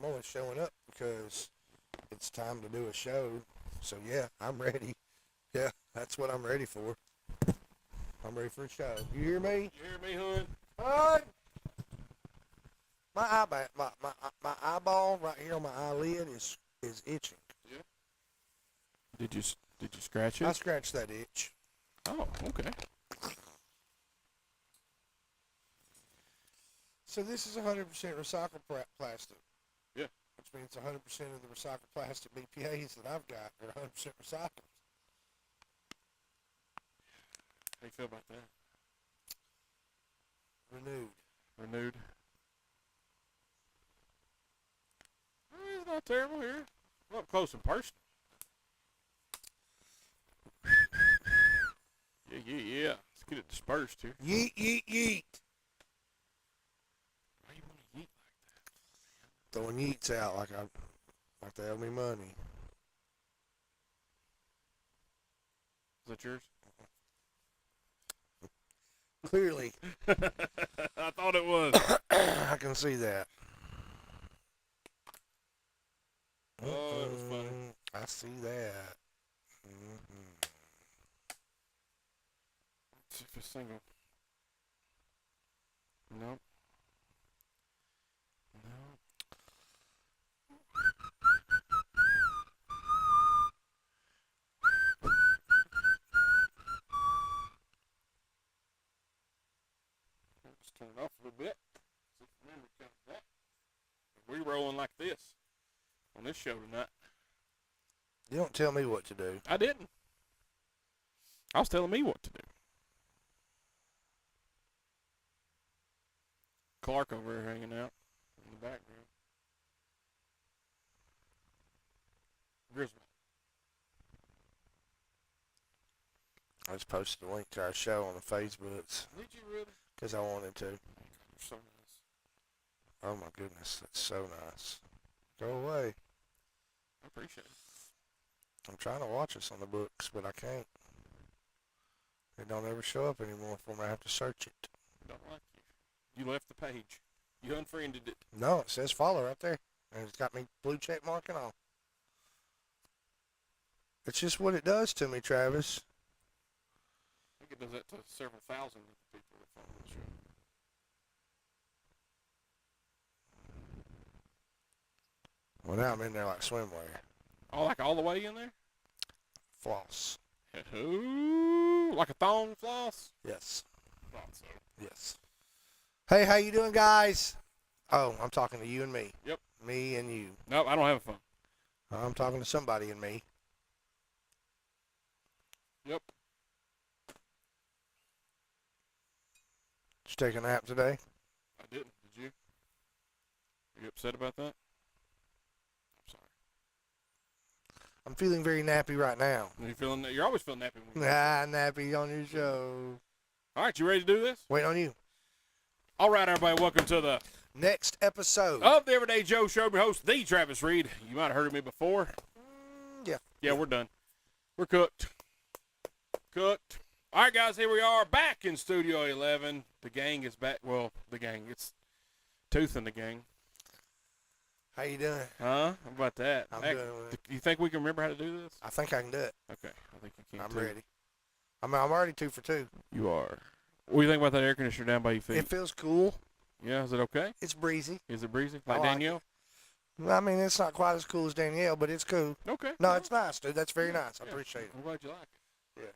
I'm only showing up because it's time to do a show. So yeah, I'm ready. Yeah, that's what I'm ready for. I'm ready for a show. You hear me? You hear me, hon? Hon! My eyeball right here on my eyelid is itching. Yeah. Did you scratch it? I scratched that itch. Oh, okay. So this is 100% recycled plastic. Yeah. Which means 100% of the recycled plastic BPA's that I've got are 100% recycled. How you feel about that? Renewed. It's not terrible here. Well, up close and personal. Yeah. Let's get it dispersed here. Yeet, yeet, yeet. Why you want to yeet like that? Throwing yeets out like they owe me money. Is that yours? Clearly. I thought it was. I can see that. Oh, that was funny. I see that. Mm-hmm. Let's see if it's single. Nope. Let's turn it off a little bit. See if the memory comes back. We rolling like this on this show tonight. You don't tell me what to do. I didn't. I was telling me what to do. Clark over there hanging out in the background. Griswold. I just posted a link to our show on the Facebooks Did you really? because I wanted to. You're so nice. Oh my goodness, that's so nice. Go away. I appreciate it. I'm trying to watch us on the books, but I can't. It don't ever show up anymore for me. I have to search it. Don't like you. You left the page. You unfriended it. No, it says follow right there. And it's got me blue check mark and all. It's just what it does to me, Travis. I think it does that to several thousand of the people that follow the show. Well, now I'm in there like swimwear. Oh, like all the way in there? Floss. Ooh, like a thong floss? Yes. Thought so. Yes. Hey, how you doing, guys? Oh, I'm talking to you and me. Yep. Me and you. Nope, I don't have a phone. I'm talking to somebody and me. Yep. Did you take a nap today? I didn't. Did you? Are you upset about that? I'm sorry. I'm feeling very nappy right now. Are you feeling that? You're always feeling nappy when you Nappy on your show. All right, you ready to do this? Wait on you. All right, everybody, welcome to the Next episode. of the Everyday Joe Show. Your host, the Travis Reed. You might have heard of me before. Yeah. Yeah, we're done. We're cooked. Cooked. All right, guys, here we are back in Studio 11. The gang is back. Well, the gang. It's Tooth and the gang. How you doing? Huh? How about that? I'm Heck, doing it. you think we can remember how to do this? I think I can do it. Okay, I think you can I'm too. ready. I'm already 2 for 2. You are. What do you think about that air conditioner down by your feet? It feels cool. Yeah, is it okay? It's breezy. Is it breezy? Like I like Danielle? I mean, it's not quite as cool as Danielle, but it's cool. Okay. No, well, it's nice, dude. That's very nice. I yeah, appreciate it. I'm glad you like it. Yeah.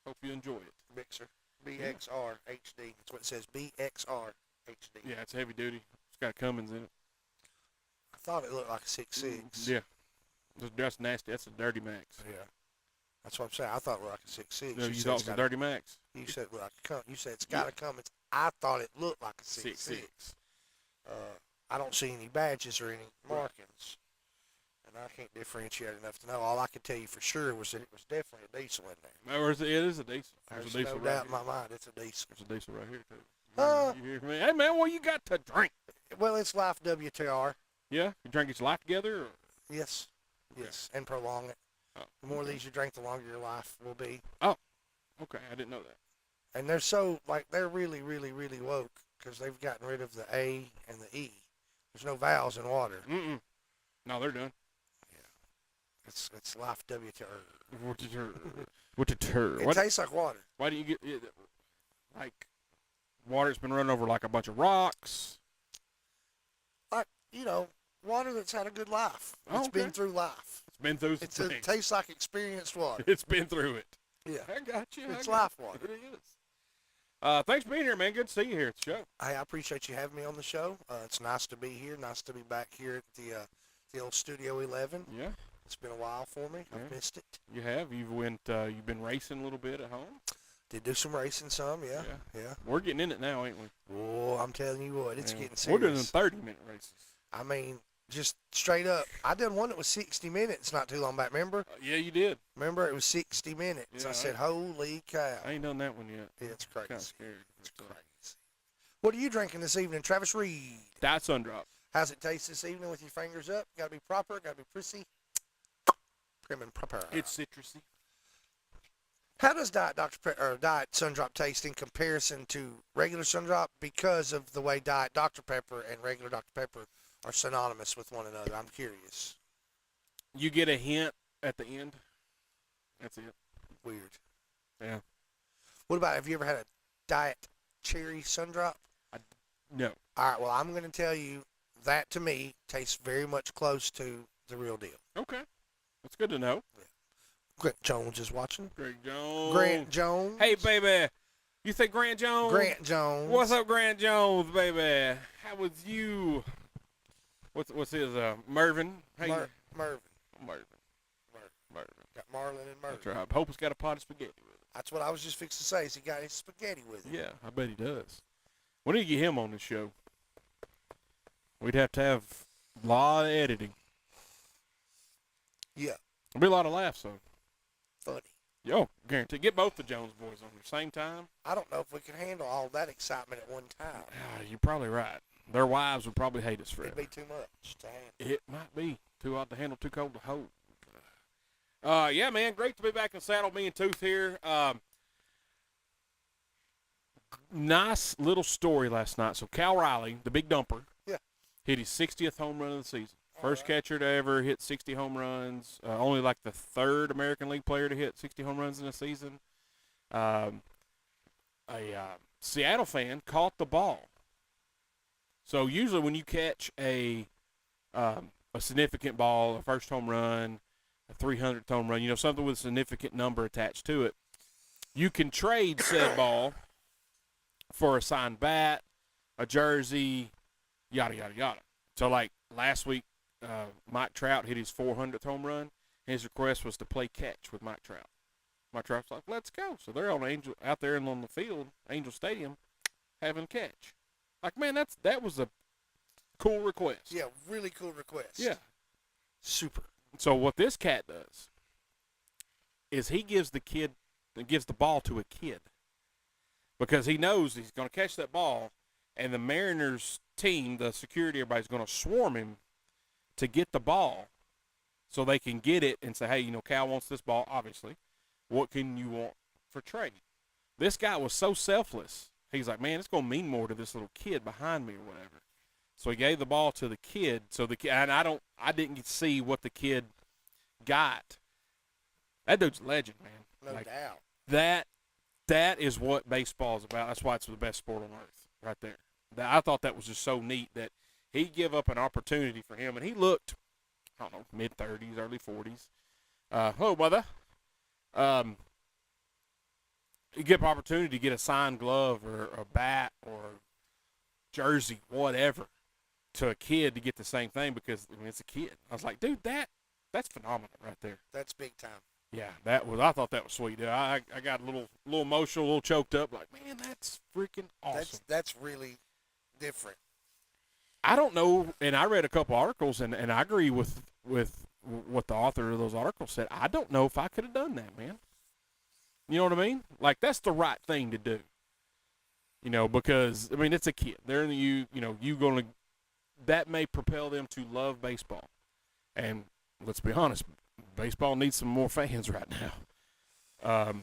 Hope you enjoy it. Mixer. BXR HD. That's what it says. BXR HD. Yeah, it's heavy duty. It's got Cummins in it. I thought it looked like a 6.6. Yeah. That's nasty. That's a dirty max. Yeah. That's what I'm saying. I thought it looked like a 6.6. No, you said thought it it's was a got dirty max? You said it looked like you said it's got a Cummins. I thought it looked like a 6.6. I don't see any badges or any markings. And I can't differentiate enough to know. All I could tell you for sure was that it was definitely a diesel in there. No, it is a diesel. There's a diesel no right doubt in here. my mind it's a diesel. There's a diesel right here, too. You hear me? Hey, man, what you got to drink? Well, it's Life WTR. Yeah? You drink your life together? Or? Yes. Yes. And prolong it. Oh, The more of these you drink, the longer your life will be. okay. I didn't know that. And they're so, they're really, really, really woke because they've gotten rid of the A and the E. There's no vowels in water. No, they're done. It's life WTR. What a turd. It tastes like water. Why do you get it, like water's been running over like a bunch of rocks? Like, water that's had a good life. Oh, It's been through life. It's been through some It things. tastes like experienced water. It's been through it. Yeah. I got you. It's life water. It is. Thanks for being here, man. Good to see you here at the show. Hey, I appreciate you having me on the show. It's nice to be here. Nice to be back here at the old Studio 11. Yeah, It's been a while for me. Yeah. I've missed it. you have. You've been racing a little bit at home. Did do some racing some, yeah. We're getting in it now, ain't we? Oh, I'm telling you what, it's Yeah. getting We're serious. doing 30-minute races. I mean, just straight up. I done one that was 60 minutes not too long back. Remember? Yeah, you did. Remember, it was 60 minutes. Yeah, I said, holy cow. I ain't done that one yet. Yeah, it's crazy. Kind of scared. It's crazy. What are you drinking this evening, Travis Reed? Diet Sundrop. How's it taste this evening with your fingers up? Got to be proper, got to be prissy. Prim and proper. It's citrusy. How does Diet Sundrop taste in comparison to regular Sundrop because of the way Diet Dr. Pepper and regular Dr. Pepper are synonymous with one another? I'm curious. You get a hint at the end. That's it. Weird. Yeah. What about, have you ever had a Diet Cherry Sundrop? No. All right, well, I'm going to tell you that to me tastes very much close to the real deal. Okay. That's good to know. Grant Jones is watching. Greg Jones. Grant Jones. Hey, baby. You say Grant Jones? Grant Jones. What's up, Grant Jones, baby? How was you? What's his, Mervin? Hey. Mervin. Mervin. Got Marlon and Mervin. That's right. Hope's got a pot of spaghetti with it. That's what I was just fixing to say. Is he got his spaghetti with him? Yeah, I bet he does. We need to get him on the show. We'd have to have a lot of editing. Yeah. There'll be a lot of laughs, though. Funny. Yo, guarantee. Get both the Jones boys on at the same time. I don't know if we can handle all that excitement at one time. You're probably right. Their wives would probably hate us for It'd it. be too much to handle. It might be. Too hot to handle, too cold to hold. Yeah, man, great to be back in the saddle. Me and Tooth here. Nice little story last night. So Cal Riley, the big dumper, hit his 60th home run of the season. First catcher to ever hit 60 home runs. Only like the third American League player to hit 60 home runs in a season. A Seattle fan caught the ball. So usually when you catch a significant ball, a first home run, a 300th home run, something with a significant number attached to it, you can trade said ball for a signed bat, a jersey, yada, yada, yada. So, like, last week, Mike Trout hit his 400th home run. His request was to play catch with Mike Trout. Mike Trout's like, let's go. So they're out there on the field, Angel Stadium, having catch. Like, man, that was a cool request. Yeah, really cool request. Yeah. Super. So what this cat does is he gives the ball to a kid because he knows he's going to catch that ball, and the Mariners team, the security, everybody's going to swarm him to get the ball so they can get it and say, hey, Cal wants this ball, obviously. What can you want for trade? This guy was so selfless. He's like, man, it's going to mean more to this little kid behind me or whatever. So he gave the ball to the kid. So and I didn't see what the kid got. That dude's a legend, man. No doubt. That is what baseball is about. That's why it's the best sport on earth, right there. I thought that was just so neat that he give up an opportunity for him, and he looked, I don't know, mid-30s, early 40s. Hello, mother. You get an opportunity to get a signed glove or a bat or jersey, whatever, to a kid to get the same thing because it's a kid. I was like, dude, that's phenomenal right there. That's big time. Yeah, I thought that was sweet. Dude. I got a little emotional, a little choked up. Like, man, that's freaking awesome. That's really different. I don't know, and I read a couple articles, and I agree with what the author of those articles said. I don't know if I could have done that, man. You know what I mean? Like, that's the right thing to do. Because, it's a kid. They're that may propel them to love baseball. And let's be honest, baseball needs some more fans right now.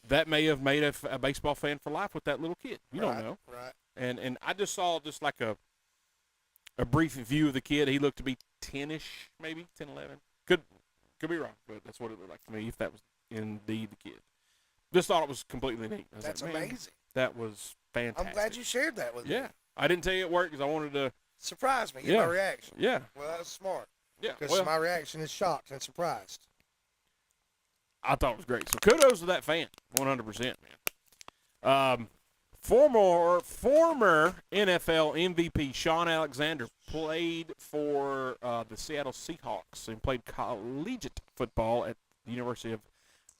That may have made a baseball fan for life with that little kid. You don't know. Right. And I just saw like a a brief view of the kid. He looked to be 10-ish, maybe 10, 11. Could be wrong, but that's what it looked like to me. If that was indeed the kid, just thought it was completely neat. I was That's like, man, amazing. that was fantastic. I'm glad you shared that with me. Yeah, I didn't tell you at work because I wanted to. Surprised me. Get Yeah. my reaction. Yeah, Well, that was smart. yeah. Because Well, my reaction is shocked and surprised. I thought it was great. So kudos to that fan, 100%, man. Former NFL MVP Sean Alexander played for the Seattle Seahawks and played collegiate football at the University of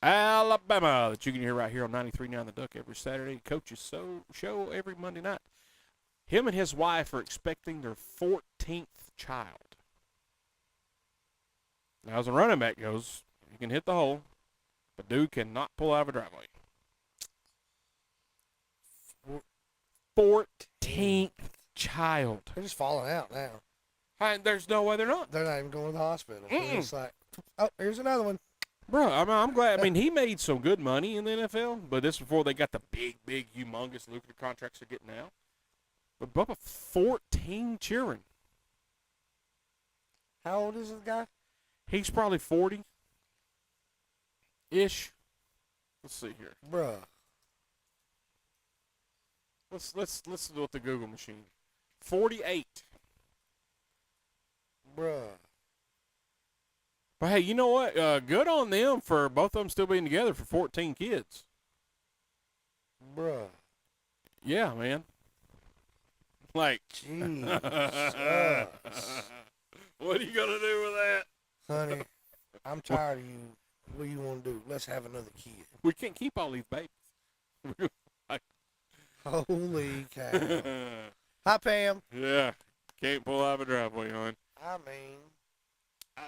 Alabama, that you can hear right here on 93.9 The Duck every Saturday. Coaches show every Monday night. Him and his wife are expecting their 14th child. Now, as a running back goes, he can hit the hole, but dude cannot pull out of a driveway. 14th child. They're just falling out now. There's no way they're not. They're not even going to the hospital. Mm-mm. It's like, oh, here's another one. Bro, I'm glad. I mean, he made some good money in the NFL, but this before they got the big, humongous, lucrative contracts they're getting now. But Bubba, 14 children. How old is this guy? He's probably 40-ish. Let's see here. Bruh. Let's do it the Google machine. 48. Bruh. But hey, you know what? Good on them for both of them still being together for 14 kids. Bruh. Yeah, man. Like, Jesus. what are you gonna do with that? Honey, I'm tired of you. What do you want to do? Let's have another kid. We can't keep all these babies. Holy cow. Hi, Pam. Yeah, can't pull out of a driveway, hon. I mean, I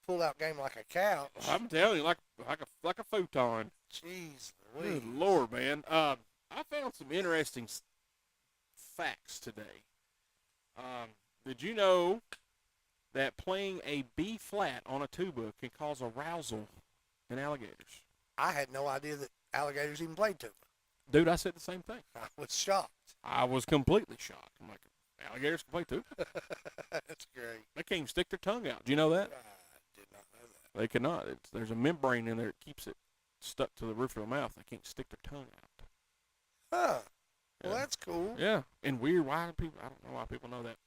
pull out game like a couch. I'm telling you, like a futon. Jeez Good Louise. Lord, man. I found some interesting facts today. Did you know that playing a B flat on a tuba can cause arousal in alligators? I had no idea that alligators even played tuba. Dude, I said the same thing. I was shocked. I was completely shocked. I'm like, alligators can play tuba? That's great. They can't even stick their tongue out. Do you know that? I did not know that. They cannot. There's a membrane in there that keeps it stuck to the roof of their mouth. They can't stick their tongue out. Huh. Well, Yeah. that's cool. Yeah, and weird. I don't know why people know that.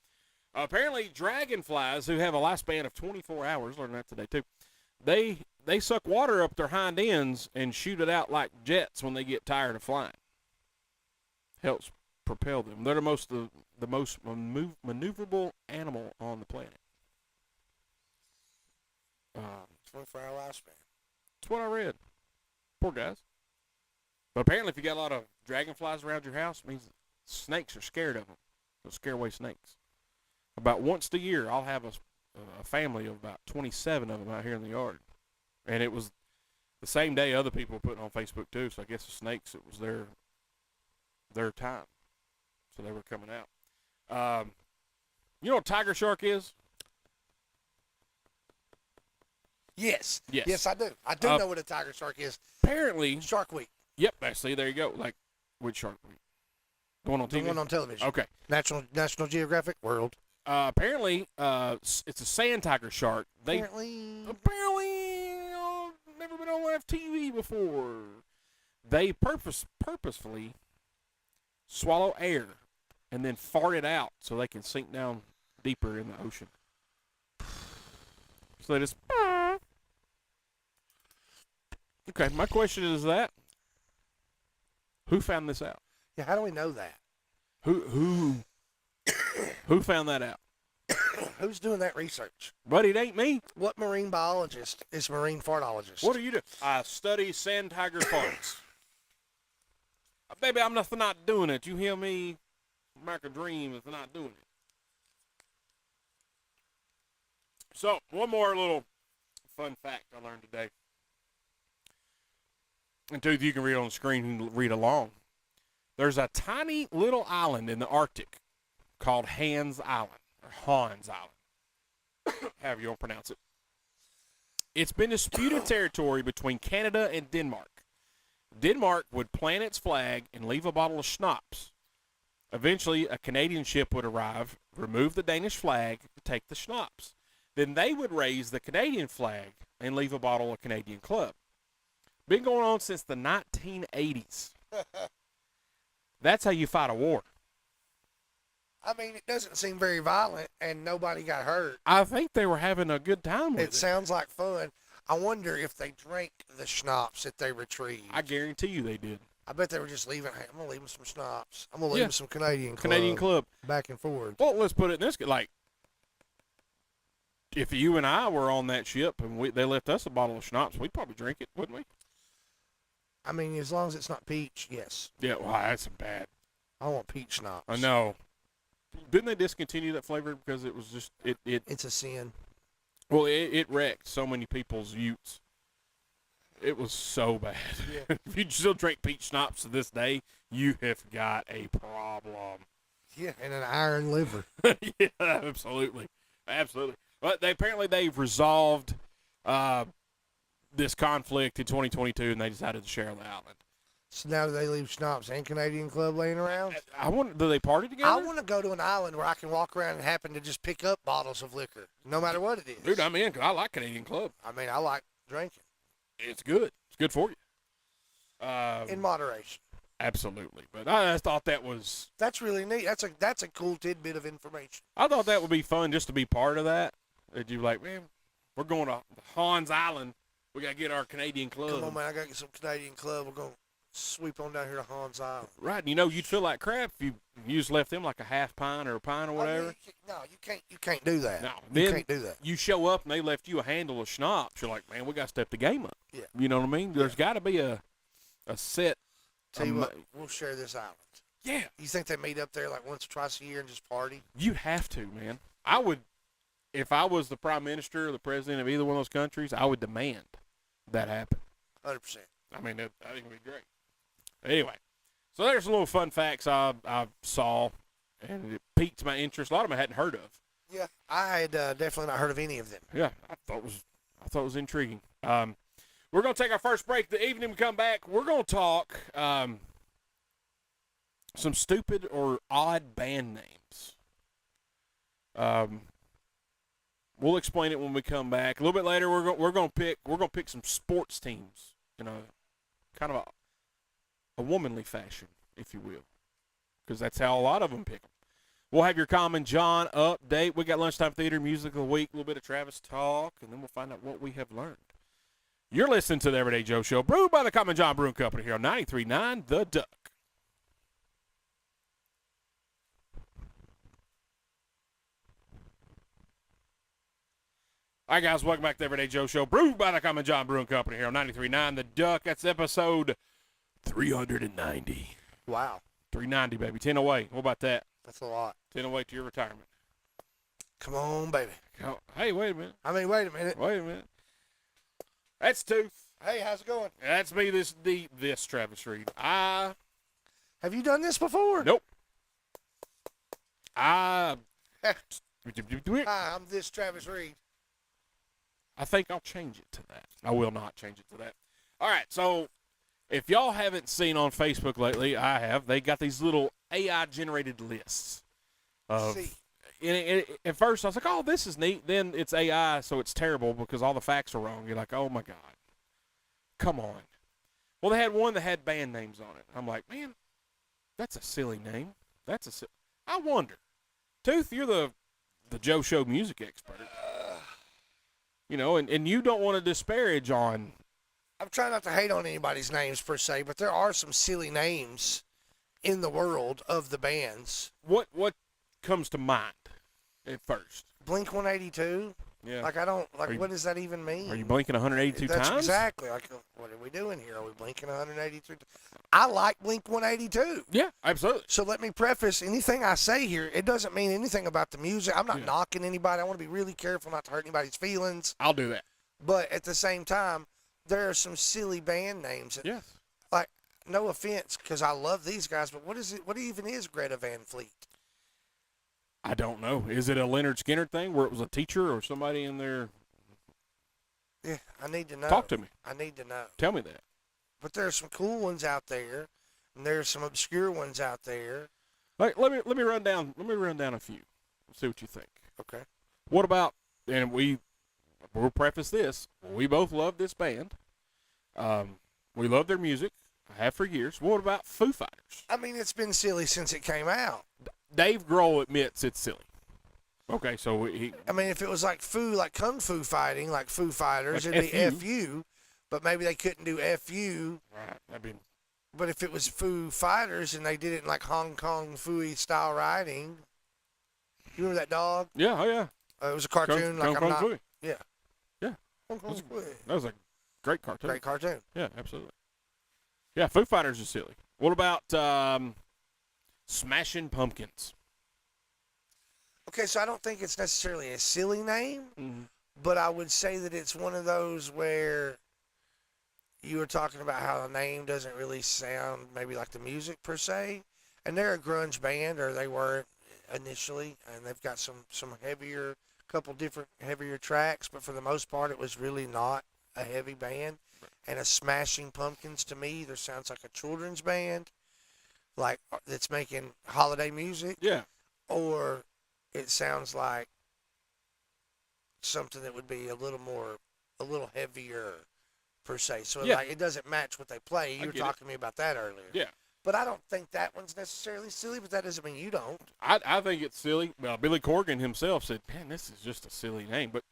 Apparently, dragonflies who have a lifespan of 24 hours, learned that today too, they suck water up their hind ends and shoot it out like jets when they get tired of flying. Helps propel them. They're the most maneuverable animal on the planet. 24-hour lifespan. That's what I read. Poor guys. But apparently, if you got a lot of dragonflies around your house, it means snakes are scared of them. They'll scare away snakes. About once a year, I'll have a family of about 27 of them out here in the yard. And it was the same day other people were putting on Facebook too, so I guess the snakes, it was their time. So they were coming out. You know what tiger shark is? Yes. Yes. Yes, I do. I do know what a tiger shark is. Apparently, Shark Week. yep, see, there you go. Like, which shark? The one on The TV? one on television. Okay. National Geographic World. Apparently, it's a sand tiger shark. They Apparently. never been on live TV before. They purposefully swallow air and then fart it out so they can sink down deeper in the ocean. So they just. Okay, my question is that who found this out? Yeah, how do we know that? Who found that out? Who's doing that research? Buddy, it ain't me. What marine biologist is marine fartologist? What do you do? I study sand tiger farts. Baby, I'm not doing it. You hear me? America dream if they're not doing it. So, one more little fun fact I learned today. And two, you can read on the screen and read along. There's a tiny little island in the Arctic called Hans Island, or Hans Island, however you want to pronounce it. It's been disputed territory between Canada and Denmark. Denmark would plant its flag and leave a bottle of schnapps Eventually, a Canadian ship would arrive, remove the Danish flag, take the schnapps. Then they would raise the Canadian flag and leave a bottle of Canadian Club. Been going on since the 1980s. That's how you fight a war. I mean, it doesn't seem very violent, and nobody got hurt. I think they were having a good time with it. It sounds like fun. I wonder if they drank the schnapps that they retrieved. I guarantee you they did. I bet they were just leaving. Hey, I'm gonna leave them some schnapps. I'm gonna leave them some Canadian Club. Back and forward. Well, let's put it in this: like, if you and I were on that ship and they left us a bottle of schnapps, we'd probably drink it, wouldn't we? I mean, as long as it's not peach, yes. Yeah. Well, that's bad. I want peach schnapps. I know. Didn't they discontinue that flavor because it was just it? It's a sin. Well, it wrecked so many people's utes. It was so bad. Yeah. If you still drink peach schnapps to this day, you have got a problem. Yeah, and an iron liver. Yeah, absolutely. But they've resolved this conflict in 2022, and they decided to share the island. So now do they leave schnapps and Canadian Club laying around? I wonder, do they party together? I want to go to an island where I can walk around and happen to just pick up bottles of liquor, no matter what it is. Dude, I'm in because I like Canadian Club. I mean, I like drinking. It's good. It's good for you. In moderation. Absolutely. But I just thought that was... That's really neat. That's a cool tidbit of information. I thought that would be fun just to be part of that. That you're like, man, we're going to Hans Island. We got to get our Canadian Club. Come on, man. I got to get some Canadian Club. We're going to sweep on down here to Hans Island. Right. And, you'd feel like crap if you just left them like a half pint or a pint or whatever. You can't do that. No. You can't do that. You show up and they left you a handle of schnapps. You're like, man, we got to step the game up. Yeah. You know what I mean? There's got to be a set. Tell you what, we'll share this island. Yeah. You think they meet up there like once or twice a year and just party? You'd have to, man. I would, if I was the prime minister or the president of either one of those countries, I would demand that happen. 100%. I mean, I think it would be great. Anyway, so there's some little fun facts I saw, and it piqued my interest. A lot of them I hadn't heard of. Yeah, I had definitely not heard of any of them. Yeah, I thought it was intriguing. We're going to take our first break. The evening we come back, we're going to talk some stupid or odd band names. We'll explain it when we come back. A little bit later, we're going to pick some sports teams in a kind of a womanly fashion, if you will, because that's how a lot of them pick them. We'll have your Common John update. We got Lunchtime Theater Music of the Week, a little bit of Travis talk, and then we'll find out what we have learned. You're listening to the Everyday Joe Show, brewed by the Common John Brewing Company here on 93.9 The Duck. All right, guys, welcome back to the Everyday Joe Show, brewed by the Common John Brewing Company here on 93.9 The Duck. That's episode 390. Wow. 390, baby. 10 away. What about that? That's a lot. 10 away to your retirement. Come on, baby. Oh, hey, wait a minute. I mean, wait a minute. Wait a minute. That's Tooth. Hey, how's it going? That's me, this Travis Reed. Have you done this before? Nope. Hi, I'm this Travis Reed. I think I'll change it to that. I will not change it to that. All right, so if y'all haven't seen on Facebook lately, I have. They got these little AI-generated lists. At first, I was like, oh, this is neat. Then it's AI, so it's terrible because all the facts are wrong. You're like, oh, my God. Come on. Well, they had one that had band names on it. I'm like, man, that's a silly name. I wonder. Tooth, you're the Joe Show music expert. And you don't want to disparage on. I'm trying not to hate on anybody's names per se, but there are some silly names in the world of the bands. What comes to mind at first? Blink 182. Yeah. What does that even mean? Are you blinking 182 times? That's exactly. Like, what are we doing here? Are we blinking 182? I like Blink 182. Yeah, absolutely. So let me preface anything I say here. It doesn't mean anything about the music. I'm not knocking anybody. I want to be really careful not to hurt anybody's feelings. I'll do that. But at the same time, there are some silly band names. Yes. Like, no offense, because I love these guys, but what is it? What even is Greta Van Fleet? I don't know. Is it a Leonard Skinner thing where it was a teacher or somebody in there? Yeah, I need to know. Talk to me. I need to know. Tell me that. But there are some cool ones out there, and there are some obscure ones out there. Let me run down. Let me run down a few. See what you think. Okay. What about? And we'll preface this. We both love this band. We love their music. I have for years. What about Foo Fighters? I mean, it's been silly since it came out. Dave Grohl admits it's silly. Okay, so I mean, if it was like kung fu fighting, like Foo Fighters, Like it'd be FU. FU, but maybe they couldn't do FU. right. I mean, But if it was Foo Fighters and they did it in like Hong Kong Fooey style riding, you remember that dog? yeah, oh yeah. It was a cartoon. Kung like Kung I'm not. Fooey. Yeah. Yeah. Hong Kong That's- Fooey. That was a great cartoon. Great cartoon. Yeah, absolutely. Yeah, Foo Fighters is silly. What about Smashing Pumpkins? Okay, so I don't think it's necessarily a silly name, Mm-hmm. but I would say that it's one of those where you were talking about how the name doesn't really sound maybe like the music per se, and they're a grunge band, or they were initially, and they've got some heavier, couple different heavier tracks, but for the most part, it was really not a heavy band. And a Smashing Pumpkins to me either sounds like a children's band, like that's making holiday music, Yeah. or it sounds like something that would be a little heavier per se. So Yeah. like it doesn't match what they play. You were get it. talking to me about that earlier. Yeah. But I don't think that one's necessarily silly, but that doesn't mean you don't. I think it's silly. Well, Billy Corgan himself said, man, this is just a silly name, but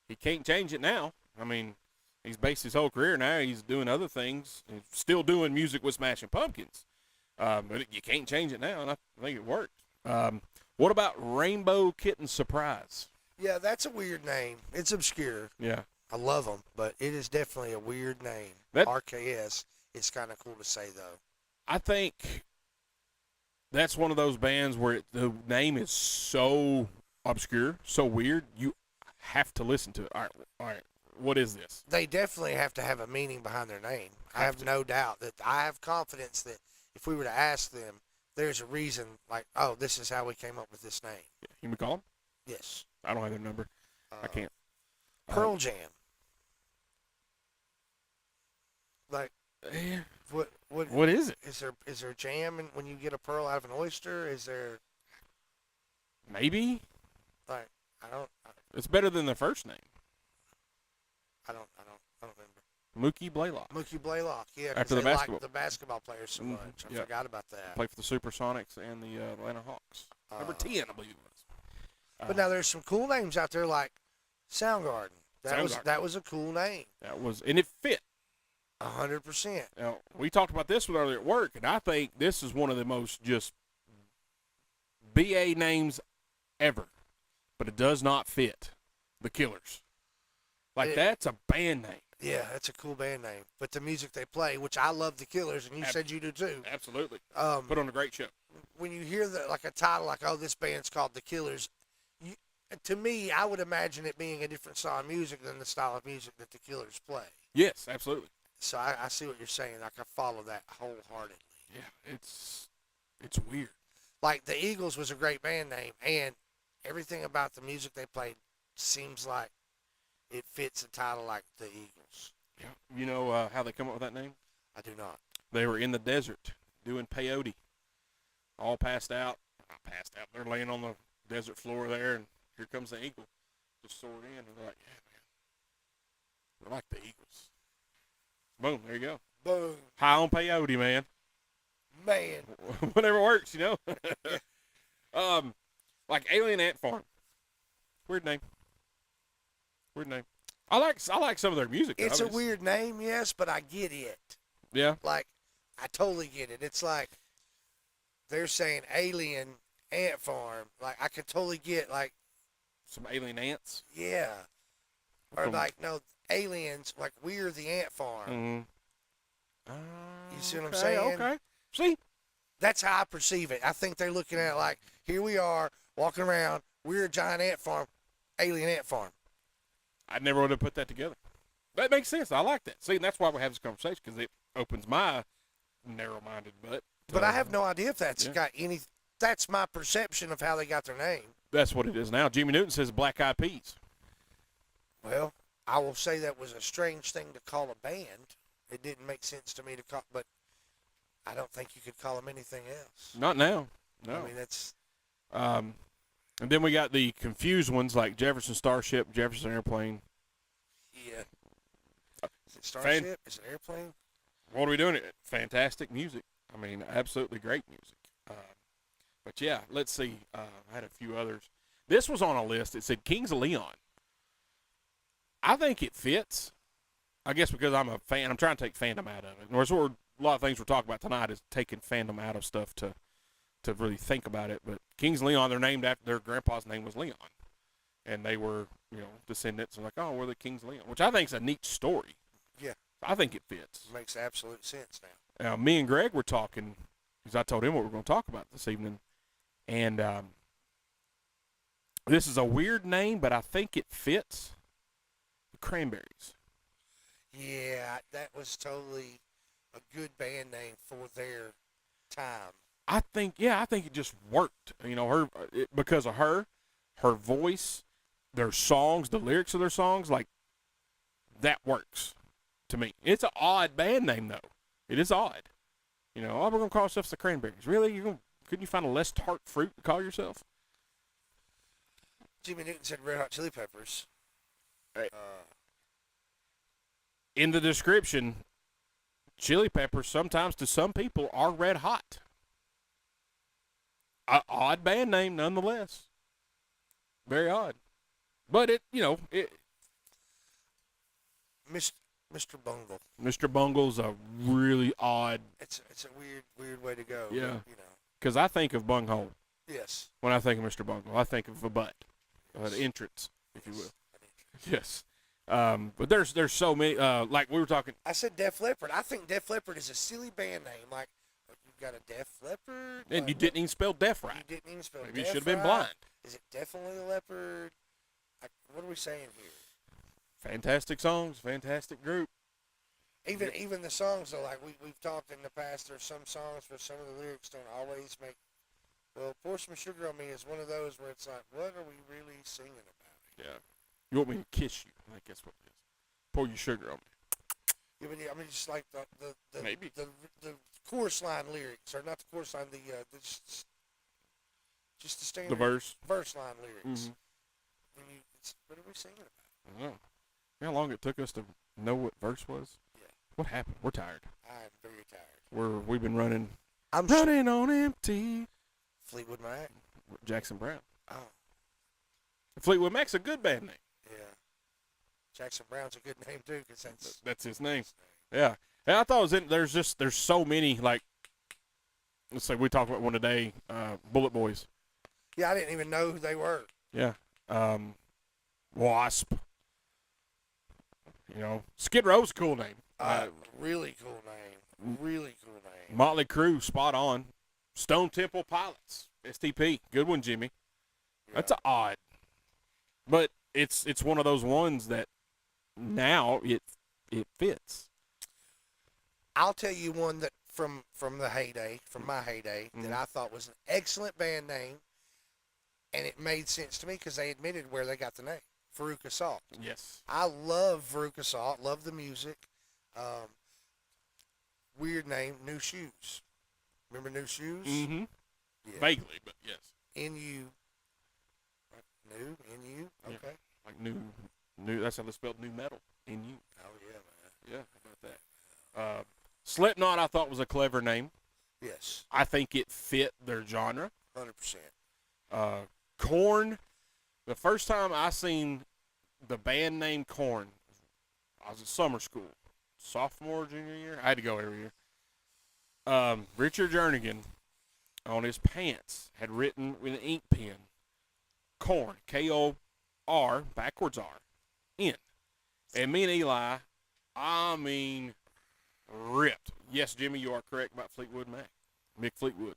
he can't change it now. I mean, he's based his whole career now. He's doing other things. He's still doing music with Smashing Pumpkins. But you can't change it now, and I think it worked. What about Rainbow Kitten Surprise? Yeah, that's a weird name. It's obscure. Yeah. I love them, but it is definitely a weird name. That- RKS. It's kind of cool to say, though. I think that's one of those bands where the name is so obscure, so weird, you have to listen to it. All right, what is this? They definitely have to have a meaning behind their name. I have no doubt that I have confidence that if we were to ask them, there's a reason, like, oh, this is how we came up with this name. You may call them? Yes. I don't have their number. I can't. Pearl Jam. Like, Yeah. what What is it? is there jam in, when you get a pearl out of an oyster? Is there, Maybe like, I don't it's better than the first name, remember. Mookie Blaylock. Mookie Blaylock, yeah, 'cause After the they like basketball. the basketball players so much. I yeah. forgot about that. Played for the Supersonics and the Atlanta Hawks. Number 10, I believe it was. But now there's some cool names out there like Soundgarden. Soundgarden. That was a cool name. And it fit. 100%. Now, we talked about this one earlier at work, and I think this is one of the most just BA names ever, but it does not fit the Killers. Like, that's a band name. Yeah, that's a cool band name. But the music they play, which I love the Killers, and you said you do too. Absolutely. Um, Put on a great show. when you hear like a title like, oh, this band's called the Killers, to me, I would imagine it being a different style of music than the style of music that the Killers play. Yes, absolutely. So I see what you're saying. Like, I follow that wholeheartedly. Yeah, it's weird. Like, the Eagles was a great band name, and everything about the music they played seems like it fits a title like the Eagles. Yeah. You know how they come up with that name? I do not. They were in the desert doing peyote. All passed out. Not passed out. They're laying on the desert floor there, and here comes the eagle. Just soared in, and they're like, yeah, man. We're like the Eagles. Boom, there you go. Boom. High on peyote, man. Man. Whatever works, you know. Like Alien Ant Farm. Weird name. Weird name. I like some of their music. It's though. a weird name, yes, but I get it. Yeah. Like, I totally get it. It's like they're saying Alien Ant Farm. Like, I could totally get, like, Some alien ants. yeah. Or, From- like, no, aliens, like, we're the ant farm. Mm-hmm. You see what I'm saying? Okay. See? That's how I perceive it. I think they're looking at it like, here we are, walking around, we're a giant ant farm, alien ant farm. I never would have put that together. That makes sense. I like that. See, and that's why we have this conversation, because it opens my narrow-minded butt. But I have no idea if that's yeah. got any, that's my perception of how they got their name. That's what it is now. Jimmy Newton says Black Eyed Peas. Well, I will say that was a strange thing to call a band. It didn't make sense to me to call, but I don't think you could call them anything else. Not now. No. I mean, that's And then we got the confused ones like Jefferson Starship, Jefferson Airplane. yeah. Is it Starship? Is it Airplane? What are we doing? Fantastic music. I mean, absolutely great music. But yeah, let's see. I had a few others. This was on a list. It said Kings of Leon. I think it fits. I guess because I'm a fan. I'm trying to take fandom out of it. And a lot of things we're talking about tonight is taking fandom out of stuff to really think about it. But Kings of Leon, they're named after their grandpa's name was Leon. And they were, descendants. And like, oh, we're the Kings of Leon, which I think is a neat story. Yeah. I think it fits. Makes absolute sense now. Now, me and Greg were talking, because I told him what we're going to talk about this evening. And this is a weird name, but I think it fits. The Cranberries. Yeah, that was totally a good band name for their time. I think it just worked. Because of her voice, their songs, the lyrics of their songs, like, that works to me. It's an odd band name, though. It is odd. We're going to call ourselves the Cranberries. Really? Couldn't you find a less tart fruit to call yourself? Jimmy Newton said Red Hot Chili Peppers. Right. In the description, chili peppers sometimes to some people are red hot. Odd band name nonetheless. Very odd. But Mr. Bungle. Mr. Bungle's a really odd. It's a weird way to go. Yeah. But, Because I think of bunghole. Yes. When I think of Mr. Bungle, I think of a butt, an entrance, if you will. Yes. But there's so many. Like we were talking. I said Def Leppard. I think Def Leppard is a silly band name. Like you've got a Def Leppard. And you didn't even spell deaf right. You didn't even spell. Maybe you Def should have been right. blind. Is it definitely a leopard? What are we saying here? Fantastic songs, fantastic group. Even the songs though, like we've talked in the past, there's some songs where some of the lyrics don't always make. Well, Pour Some Sugar on Me is one of those where it's like, what are we really singing about? Yeah. You want me to kiss you? I think that's what it is. Pour your sugar on me. Yeah, but I mean, just like the Maybe. the chorus line lyrics, or not the chorus line, just the standard verse line lyrics. Mm-hmm. What are we singing about? I don't know. You know how long it took us to know what verse was? Yeah. What happened? We're tired. I'm very tired. We've been running. I'm running on empty. Fleetwood Mac. Jackson Brown. Oh. Fleetwood Mac's a good band name. Yeah. Jackson Brown's a good name too, because that's his name. Yeah. And I thought there's so many, like, let's say we talked about one today, Bullet Boys. Yeah, I didn't even know who they were. Yeah. Wasp. Skid Row's a cool name. Really cool name. Really cool name. Motley Crue, spot on. Stone Temple Pilots, STP. Good one, Jimmy. Yeah. That's odd. But it's one of those ones that now it fits. I'll tell you one that from the heyday, from my heyday, that I thought was an excellent band name, and it made sense to me because they admitted where they got the name. Veruca Salt. Yes. I love Veruca Salt. Love the music. Weird name, New Shoes. Remember New Shoes? Mm-hmm. Yeah. Vaguely, but yes. N-U. New? N-U? Okay. Yeah. Like new. That's how they spelled new metal. N-U. Oh, yeah, man. Yeah, how about that? Slipknot I thought was a clever name. Yes. I think it fit their genre. 100%. Korn. The first time I seen the band name Korn, I was at summer school. Sophomore, junior year. I had to go every year. Richard Jernigan, on his pants, had written with an ink pen, Korn, K-O-R, backwards R, N. And me and Eli, I mean, ripped. Yes, Jimmy, you are correct about Fleetwood Mac. Mick Fleetwood.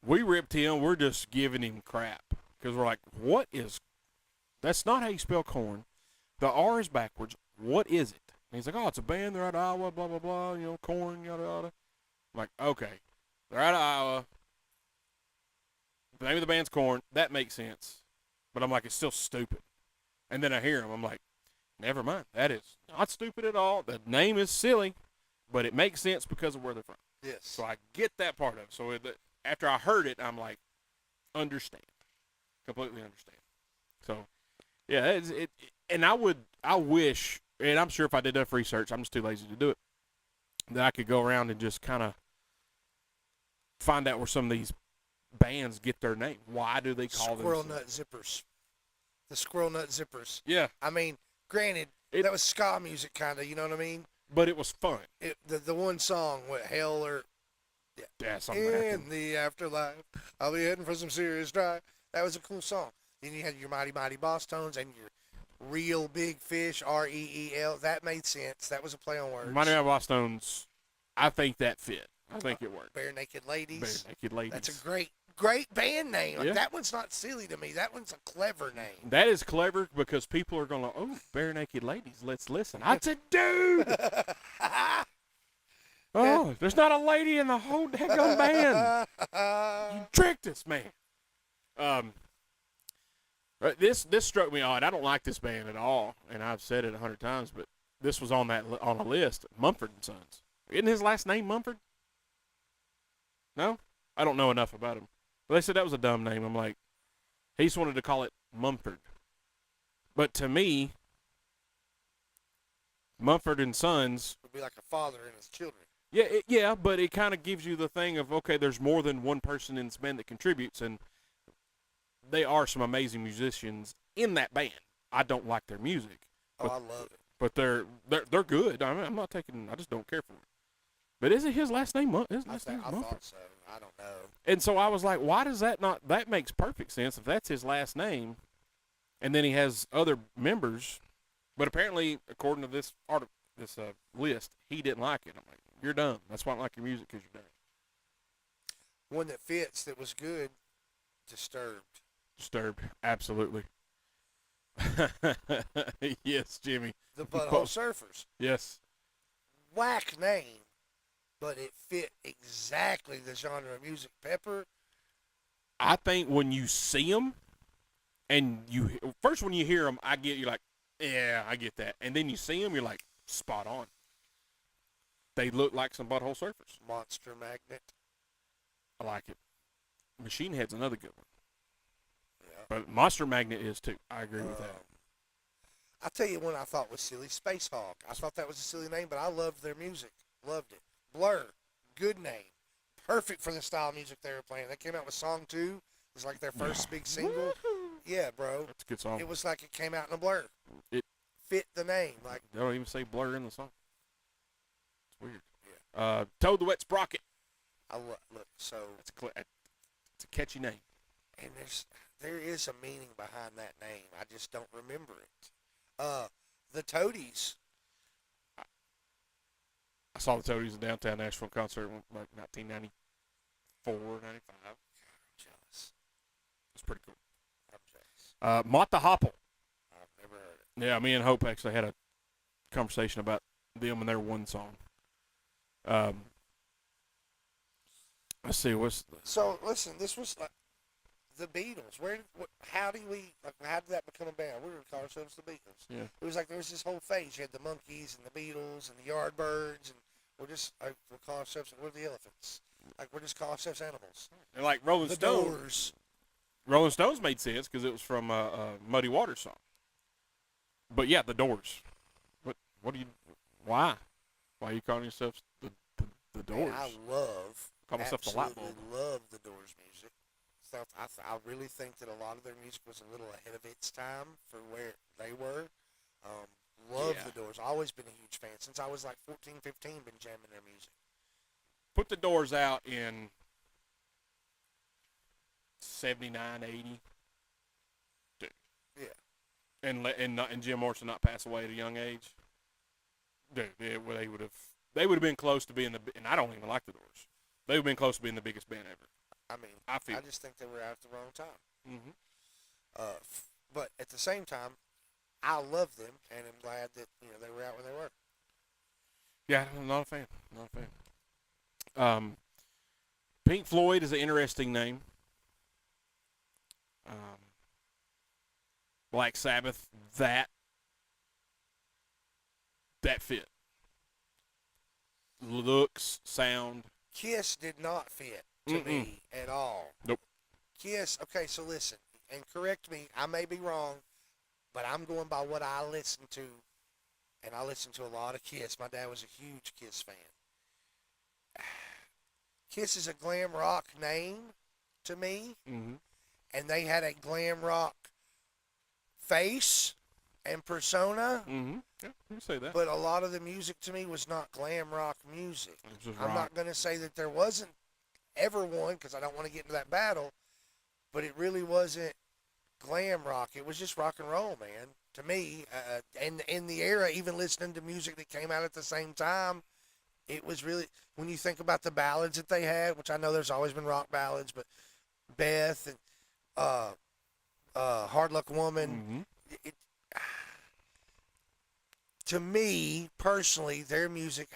We ripped him. We're just giving him crap. Because we're like, that's not how you spell corn. The R is backwards. What is it? And he's like, oh, it's a band. They're out of Iowa, blah, blah, blah. Corn, yada, yada. I'm like, okay. They're out of Iowa. The name of the band's Korn. That makes sense. But I'm like, it's still stupid. And then I hear him. I'm like, never mind. That is not stupid at all. The name is silly. but it makes sense because of where they're from. Yes. So I get that part of it. So after I heard it, I'm like, understand, completely understand. So yeah, and I wish, and I'm sure if I did enough research, I'm just too lazy to do it, that I could go around and just kind of find out where some of these bands get their name. Why do they call them Squirrel Nut Zippers? The Squirrel Nut Zippers. Yeah. I mean, granted, that was ska music, kind of. You know what I mean? But it was fun. The one song with Hell or in the afterlife, I'll be heading for some serious drive. That was a cool song. Then you had your Mighty Mighty Boss Tones and your Real Big Fish, REEL. That made sense. That was a play on words. Mighty Mighty Boss Tones, I think that fit. I think it worked. Bare Naked Ladies. Bare Naked Ladies. That's a great band name. Like, Yeah. that one's not silly to me. That one's a clever name. That is clever because people are going to, oh, Bare Naked Ladies, let's listen. I said, dude. Oh, there's not a lady in the whole daggone band. You tricked us, man. This struck me odd. I don't like this band at all, and I've said it 100 times, but this was on a list. Mumford and Sons. Isn't his last name Mumford? No, I don't know enough about him. But they said that was a dumb name. I'm like, he just wanted to call it Mumford. But to me, Mumford and Sons Would be like a father and his children. Yeah, but it kind of gives you the thing of, okay, there's more than one person in this band that contributes, and they are some amazing musicians in that band. I don't like their music. Oh, I love it. But they're good. I'm not taking. I just don't care for it. But is it his last name? His last name I Mumford. thought so. I don't know. And so I was like, why does that not? That makes perfect sense if that's his last name, and then he has other members. But apparently, according to this list, he didn't like it. I'm like, you're dumb. That's why I don't like your music, because you're dumb. One that fits, that was good, Disturbed. Disturbed, absolutely. Yes, Jimmy. The Butthole Surfers. Yes. Whack name, but it fit exactly the genre of music. Pepper. I think when you see them, and first when you hear them, you're like, yeah, I get that. And then you see them, you're like, spot on. They look like some Butthole Surfers. Monster Magnet. I like it. Machine Head's another good one. Yeah. But Monster Magnet is too. I agree with that. I'll tell you one I thought was silly. Space Hawk. I thought that was a silly name, but I loved their music. Loved it. Blur. Good name. Perfect for the style of music they were playing. They came out with Song 2. It was like their first big single. Yeah, bro. That's a good song. It was like it came out in a blur. It fit the name. Like, they don't even say Blur in the song. It's weird. Yeah. Toad the Wet Sprocket. Look, so It's a catchy name. and there is a meaning behind that name. I just don't remember it. The Toadies. I saw the Toadies in downtown Nashville concert in like 1994, 95. I'm jealous. It's pretty cool. I'm jealous. Mott the Hopple. I've never heard it. Yeah, me and Hope actually had a conversation about them and their one song. Let's see, So listen, this was like the Beatles. How did that become a band? We would call ourselves the Beatles. Yeah. It was like there was this whole phase. You had the Monkees and the Beatles and the Yardbirds, and we'll call ourselves, we're the Elephants. Like, we'll just call ourselves animals. and like Rolling The Stones. Doors. Rolling Stones made sense because it was from Muddy Waters song. But yeah, the Doors. Why? Why are you calling yourself the Doors? Man, I Call myself the Light Bulb. love the Doors music. So I really think that a lot of their music was a little ahead of its time for where they were. Love the Doors. Always been a huge fan. Since I was like 14, 15, been jamming their music. Put the Doors out in 79, 80. Dude. Yeah. And Jim Morrison not pass away at a young age. Dude, they would have been close to being and I don't even like the Doors. They would have been close to being the biggest band ever. I mean, I just think they were out at the wrong time. Mm-hmm. But at the same time, I love them, and I'm glad that they were out when they were. Yeah, I'm not a fan. Not a fan. Pink Floyd is an interesting name. Black Sabbath, that fit. looks, sound. Kiss did not fit to me at all. Nope. Kiss, okay, so listen, and correct me, I may be wrong, but I'm going by what I listen to, and I listen to a lot of Kiss. My dad was a huge Kiss fan. Kiss is a glam rock name to me, and they had a glam rock face and persona. Yeah, you say that. But a lot of the music to me was not glam rock music. It was just I'm rock. not going to say that there wasn't ever one because I don't want to get into that battle, but it really wasn't glam rock. It was just rock and roll, man, to me. And in the era, even listening to music that came out at the same time, it was really, when you think about the ballads that they had, which I know there's always been rock ballads, but Beth and Hard Luck Woman, to me, personally, their music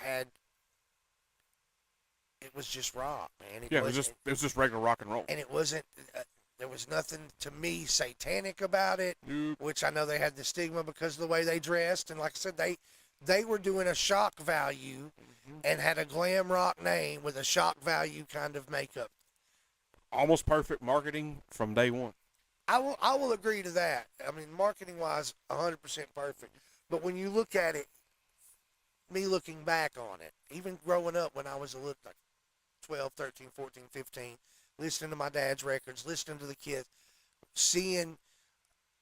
it was just rock, man. It was just regular rock and roll. And it wasn't, there was nothing, to me, satanic about it, which I know they had the stigma because of the way they dressed. And like I said, they were doing a shock value and had a glam rock name with a shock value kind of makeup. Almost perfect marketing from day one. I will agree to that. I mean, marketing-wise, 100% perfect. But when you look at it, me looking back on it, even growing up when I was a little, like 12, 13, 14, 15, listening to my dad's records, listening to the Kids, seeing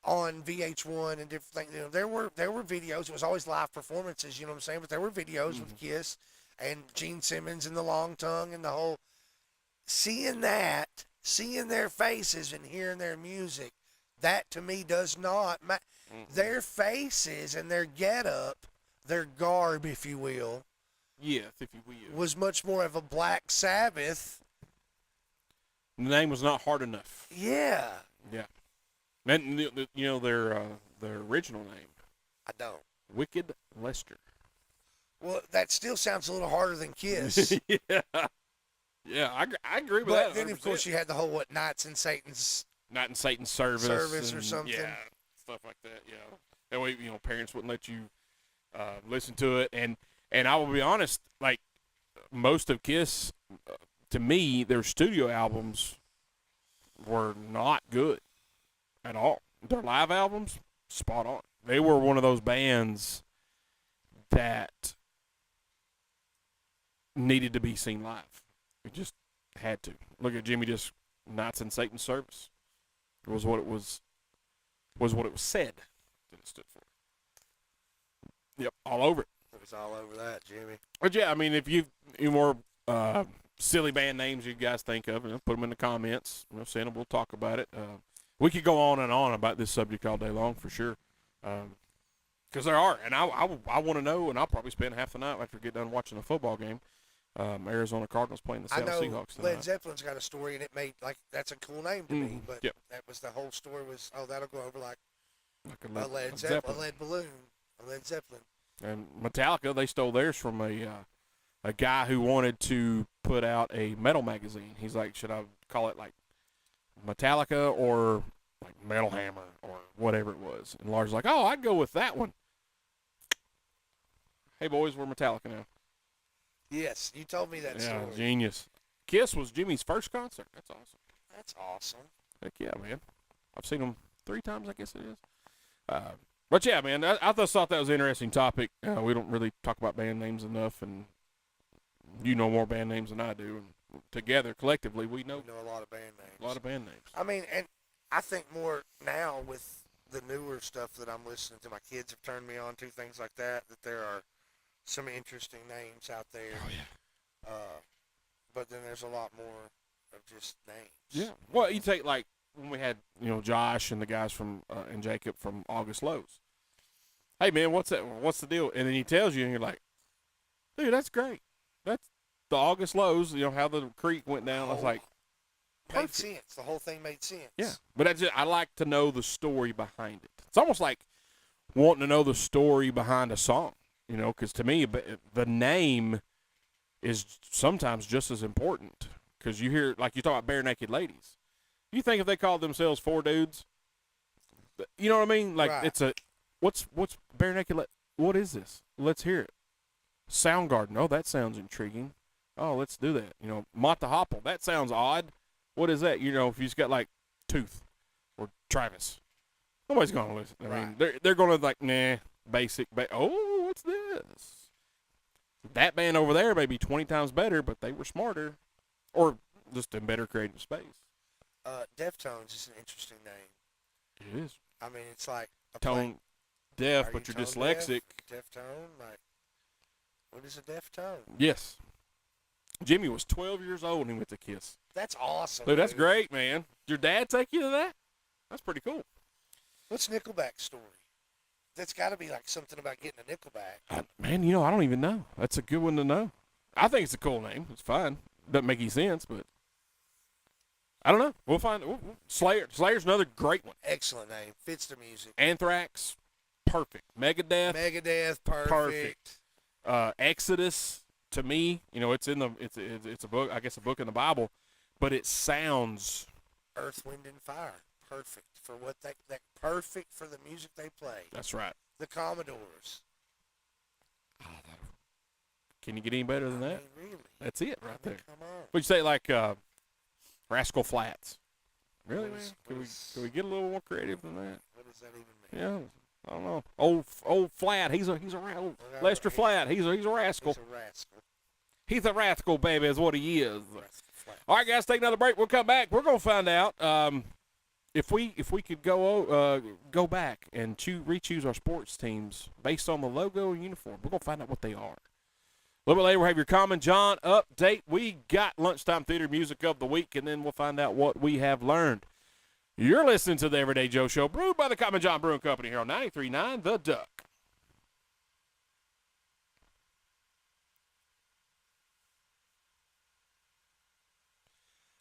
on VH1 and different things, there were videos. It was always live performances, you know what I'm saying? But there were videos with Kiss and Gene Simmons and the Long Tongue and the whole. Seeing their faces and hearing their music, that to me does not their faces and their getup, their garb, if you will. Yes, if you will. Was much more of a Black Sabbath. The name was not hard enough. Yeah. Yeah. And their original name. I don't. Wicked Lester. Well, that still sounds a little harder than Kiss. Yeah. Yeah, I agree with that. But then, of course, you had the whole, Knights in Satan's service. Or something. Yeah, stuff like that, yeah. That way, parents wouldn't let you listen to it. And I will be honest, like, most of Kiss, to me, their studio albums were not good at all. Their live albums, spot on. They were one of those bands that needed to be seen live. We just had to. Look at Jimmy, just Knights in Satan's service. It was what it was what it was said that it stood for. Yep, all over it. It was all over that, Jimmy. But yeah, I mean, if you more silly band names you guys think of, put them in the comments. Send them. We'll talk about it. We could go on and on about this subject all day long for sure. Because there are, and I want to know, and I'll probably spend half the night after we get done watching a football game. Arizona Cardinals playing the Seattle Seahawks tonight. Led Zeppelin's got a story, and it made, that's a cool name to me, but that was the whole story was, that'll go over like a Led Zeppelin, a lead balloon, a Led Zeppelin. And Metallica, they stole theirs from a guy who wanted to put out a metal magazine. He's like, should I call it like Metallica or like Metal Hammer or whatever it was? And Lars like, oh, I'd go with that one. Hey, boys, we're Metallica now. Yes, you told me that story. Yeah, genius. Kiss was Jimmy's first concert. That's awesome. That's awesome. Heck yeah, man. I've seen them 3 times, I guess it is. But yeah, man, I just thought that was an interesting topic. We don't really talk about band names enough, and you know more band names than I do. And together, collectively, we know a lot of band names. A lot of band names. I mean, and I think more now with the newer stuff that I'm listening to, my kids have turned me on to, things like that there are some interesting names out there. Oh, yeah. But then there's a lot more of just names. Yeah. Well, you take, like, when we had, Josh and the guys from and Jacob from August Lowe's. Hey, man, what's that? What's the deal? And then he tells you, and you're like, dude, that's great. That's the August Lowe's, how the creek went down. I was like, made sense. The whole thing made sense. Yeah. But I like to know the story behind it. It's almost like wanting to know the story behind a song. Because to me, the name is sometimes just as important. Because you hear, like you talk about Bare Naked Ladies. You think if they called themselves 4 Dudes, you know what I mean? Like, right. It's what's Bare Naked, what is this? Let's hear it. Soundgarden. Oh, that sounds intriguing. Oh, let's do that. You know, Mata Hopple. That sounds odd. What is that? You know, if you've got like Tooth or Travis, nobody's gonna listen. I mean, they're gonna like, nah, basic. Oh, what's this? That band over there may be 20 times better, but they were smarter, or just in better creative space. Deftones is an interesting name. It is. I mean, it's like a Tone deaf, Are but you you're tone dyslexic. Deftone, like, what is a deftone? Yes. Jimmy was 12 years old when he went to Kiss. That's awesome. Dude, that's great, man. Did your dad take you to that? That's pretty cool. What's Nickelback's story? That's got to be like something about getting a Nickelback. Man, you know, I don't even know. That's a good one to know. I think it's a cool name. It's fine. Doesn't make any sense, but I don't know. We'll find it. Slayer. Slayer's another great one. Excellent name. Fits the music. Anthrax, perfect. Megadeth, perfect. Exodus, to me, you know, it's a book. I guess a book in the Bible, but it sounds Earth, Wind, and Fire, perfect for what that perfect for the music they play. That's right. The Commodores. Can you get any better than that? I mean, really? That's it right there. Come on. Would you say like Rascal Flatts? Really, What man? is- Can what we is- can we get a little more creative than that? What does that even mean? Yeah, I don't know. Old Flat. He's a Lester Flat. He's a rascal. He's a rascal. He's a rascal, baby, is what he is. Rascal Flat. All right, guys, take another break. We'll come back. We're gonna find out if we could go back and re-choose our sports teams based on the logo and uniform. We're gonna find out what they are. A little bit later, we'll have your Common John update. We got Lunchtime Theater Music of the Week, and then we'll find out what we have learned. You're listening to the Everyday Joe Show, brewed by the Common John Brewing Company here on 93.9 The Duck.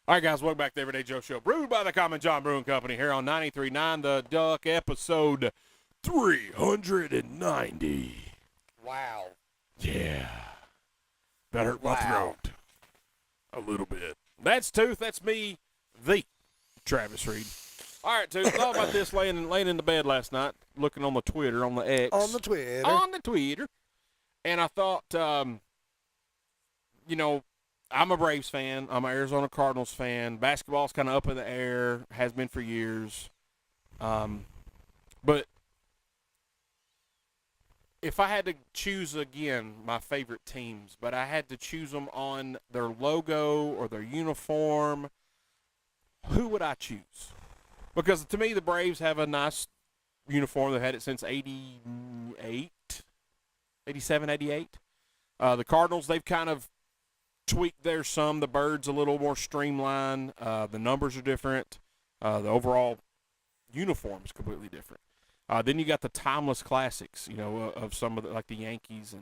All right, guys, welcome back to the Everyday Joe Show, brewed by the Common John Brewing Company here on 93.9 The Duck, episode 390. Wow. Yeah. That hurt my Wow. throat a little bit. That's Tooth. That's me, the Travis Reed. All right, Tooth. Thought about this laying in the bed last night, looking on the Twitter, on the X. On the Twitter. On the Twitter. And I thought, you know, I'm a Braves fan. I'm an Arizona Cardinals fan. Basketball's kind of up in the air, has been for years. But if I had to choose again my favorite teams, but I had to choose them on their logo or their uniform, who would I choose? Because to me, the Braves have a nice uniform. They've had it since 88, 87, 88. The Cardinals, they've kind of tweaked theirs some. The bird's a little more streamlined. The numbers are different. The overall uniform is completely different. Then you got the timeless classics, you know, of some of the, like the Yankees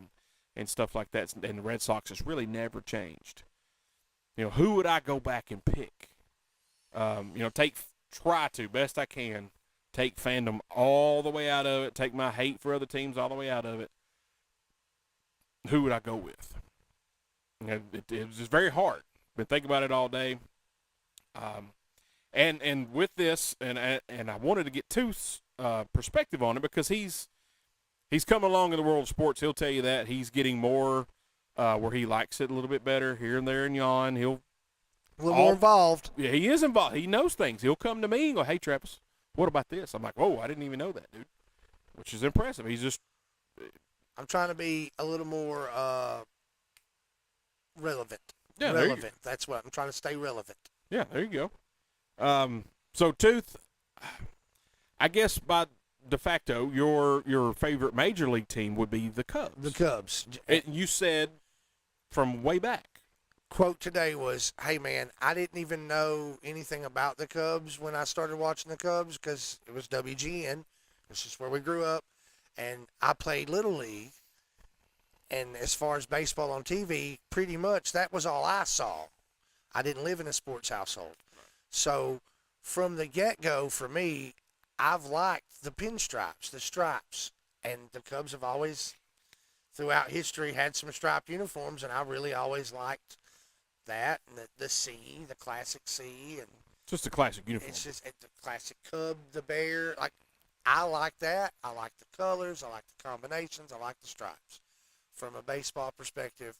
and stuff like that, and the Red Sox has really never changed. You know, who would I go back and pick? You know, try to, best I can, take fandom all the way out of it, take my hate for other teams all the way out of it. Who would I go with? You know, it was just very hard. Been thinking about it all day. And with this, and I wanted to get Tooth's perspective on it because he's come along in the world of sports. He'll tell you that he's getting more where he likes it a little bit better here and there and yon. He'll A little more involved. Yeah, he is involved. He knows things. He'll come to me and go, "Hey, Travis, what about this?" I'm like, "Whoa, I didn't even know that, dude," which is impressive. He's just I'm trying to be a little more relevant. Yeah, there you relevant. That's what I'm trying to stay relevant. Yeah, there you go. So Tooth, I guess by de facto, your favorite major league team would be the Cubs. The Cubs. You said from way back. Quote today was, "Hey man, I didn't even know anything about the Cubs when I started watching the Cubs because it was WGN. It's just where we grew up, and I played Little League. And as far as baseball on TV, pretty much that was all I saw. I didn't live in a sports household. So from the get-go, for me, I've liked the pinstripes, the stripes. And the Cubs have always, throughout history, had some striped uniforms, and I really always liked that. And the C, the classic C. And Just a classic uniform. it's just the classic Cub, the bear. Like, I like that. I like the colors. I like the combinations. I like the stripes. from a baseball perspective,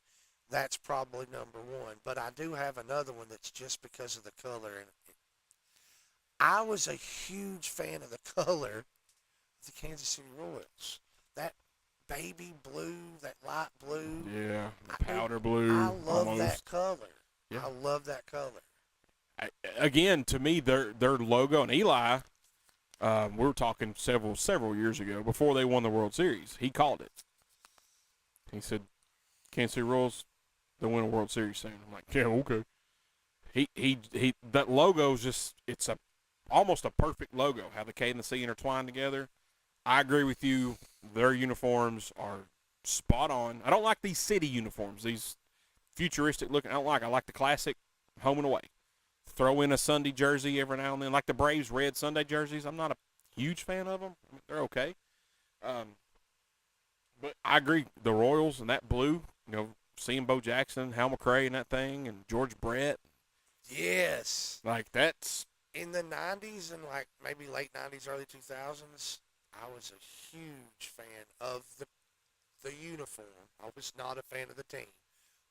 that's probably number one. But I do have another one that's just because of the color. And I was a huge fan of the color of the Kansas City Royals. That baby blue, that light blue. Yeah, powder blue. I love almost. that color. Yeah. I love that color. Again, to me, their logo, and Eli, we were talking several years ago before they won the World Series. He called it. He said, "Kansas City Royals, they'll win a World Series soon." I'm like, "Yeah, okay." He that logo's just almost a perfect logo. How the K and the C intertwine together. I agree with you. Their uniforms are spot on. I don't like these city uniforms. These futuristic looking. I like the classic home and away. Throw in a Sunday jersey every now and then, like the Braves red Sunday jerseys. I'm not a huge fan of them. I mean, they're okay. But I agree. The Royals and that blue, seeing Bo Jackson, Hal McRae and that thing, and George Brett. Yes. Like, that's. In the 90s and like maybe late 90s, early 2000s, I was a huge fan of the uniform. I was not a fan of the team.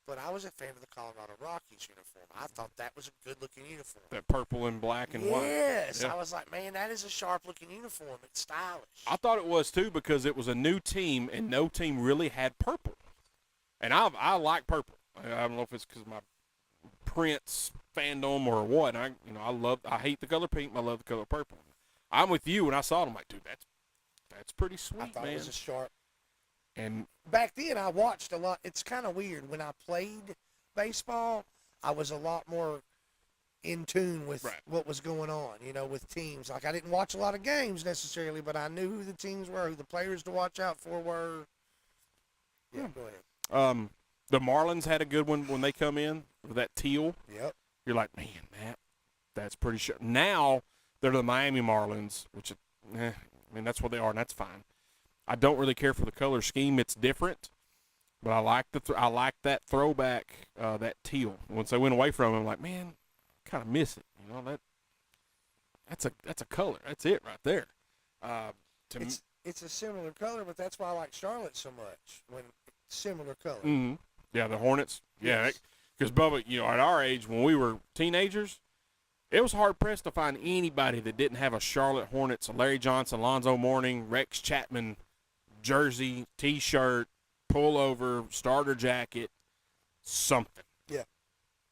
But I was a fan of the Colorado Rockies uniform. I thought that was a good-looking uniform. That purple and black and white. Yes. Yeah. I was like, man, that is a sharp-looking uniform. It's stylish. I thought it was, too, because it was a new team, and no team really had purple. And I like purple. I don't know if it's because of my Prince fandom or what. I hate the color pink, but I love the color purple. I'm with you. When I saw it, I'm like, dude, that's pretty sweet, I thought man. it was a sharp. And back then, I watched a lot. It's kind of weird. When I played baseball, I was a lot more in tune with what was going on, with teams. Like, I didn't watch a lot of games necessarily, but I knew who the teams were, who the players to watch out for were. Yeah, go ahead. The Marlins had a good one when they come in with that teal. Yep. You're like, man, that's pretty sharp. Now they're the Miami Marlins, which, that's what they are, and that's fine. I don't really care for the color scheme. It's different, but I like I like that throwback, that teal. Once I went away from it, I'm like, man, I kind of miss it. That's a color. That's it right there. It's a similar color, but that's why I like Charlotte so much. When similar color. Mm-hmm. Yeah, the Hornets. Yes. Yeah, because Bubba, at our age when we were teenagers, it was hard pressed to find anybody that didn't have a Charlotte Hornets, a Larry Johnson, Alonzo Mourning, Rex Chapman jersey, T-shirt, pullover, starter jacket, something. Yeah.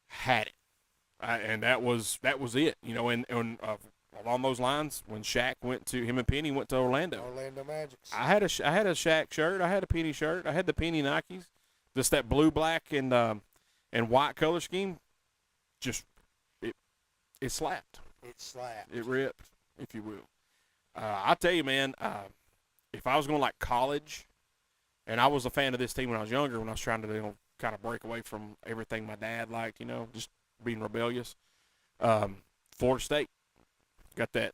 Had it, and that was it. And along those lines, when Shaq him and Penny went to Orlando. Orlando Magics. I had a Shaq shirt. I had a Penny shirt. I had the Penny Nikes. Just that blue, black, and white color scheme. Just it slapped. It slapped. It ripped, if you will. I tell you, man. If I was going like college, and I was a fan of this team when I was younger, when I was trying to kind of break away from everything my dad liked, just being rebellious. Florida State got that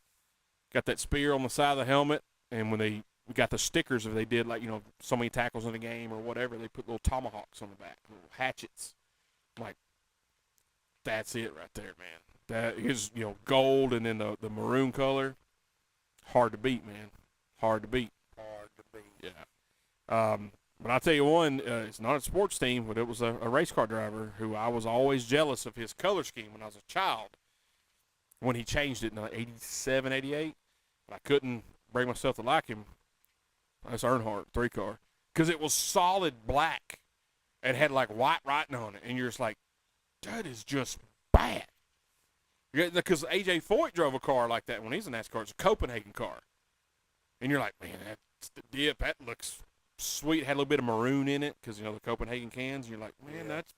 spear on the side of the helmet, and when we got the stickers, if they did like so many tackles in a game or whatever, they put little tomahawks on the back, little hatchets. I'm like, that's it right there, man. That is gold and then the maroon color. Hard to beat, man. Hard to beat. Yeah. But I'll tell you one, it's not a sports team, but it was a race car driver who I was always jealous of his color scheme when I was a child. When he changed it in 87, 88, I couldn't bring myself to like him. That's Earnhardt, 3-car. Because it was solid black and had like white writing on it. And you're just like, that is just bad. Because A.J. Foyt drove a car like that when he's in NASCAR. It's a Copenhagen car. And you're like, man, that's the dip. That looks sweet. Had a little bit of maroon in it because, the Copenhagen cans. And you're like, man, that's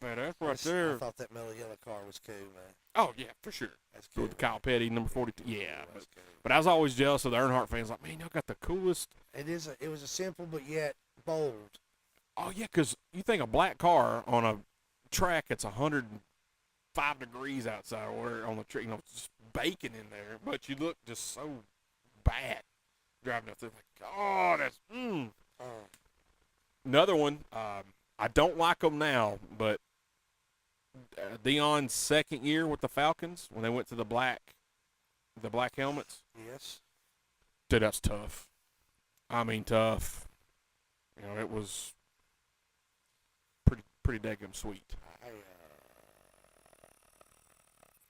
badass right there. I thought that mellow yellow car was cool, man. Oh, yeah, for sure. That's cool. With Kyle Petty, number 42. Yeah. That's cool. But I was always jealous of the Earnhardt fans. Like, man, y'all got the coolest. It was a simple but yet bold. Oh, yeah, because you think a black car on a track that's 105 degrees outside or on the track, just baking in there, but you look just so bad driving up there. Like, oh, that's, Another one, I don't like them now, but Dion's second year with the Falcons, when they went to the black helmets. Yes. Dude, that's tough. I mean, tough. It was pretty daggum sweet. I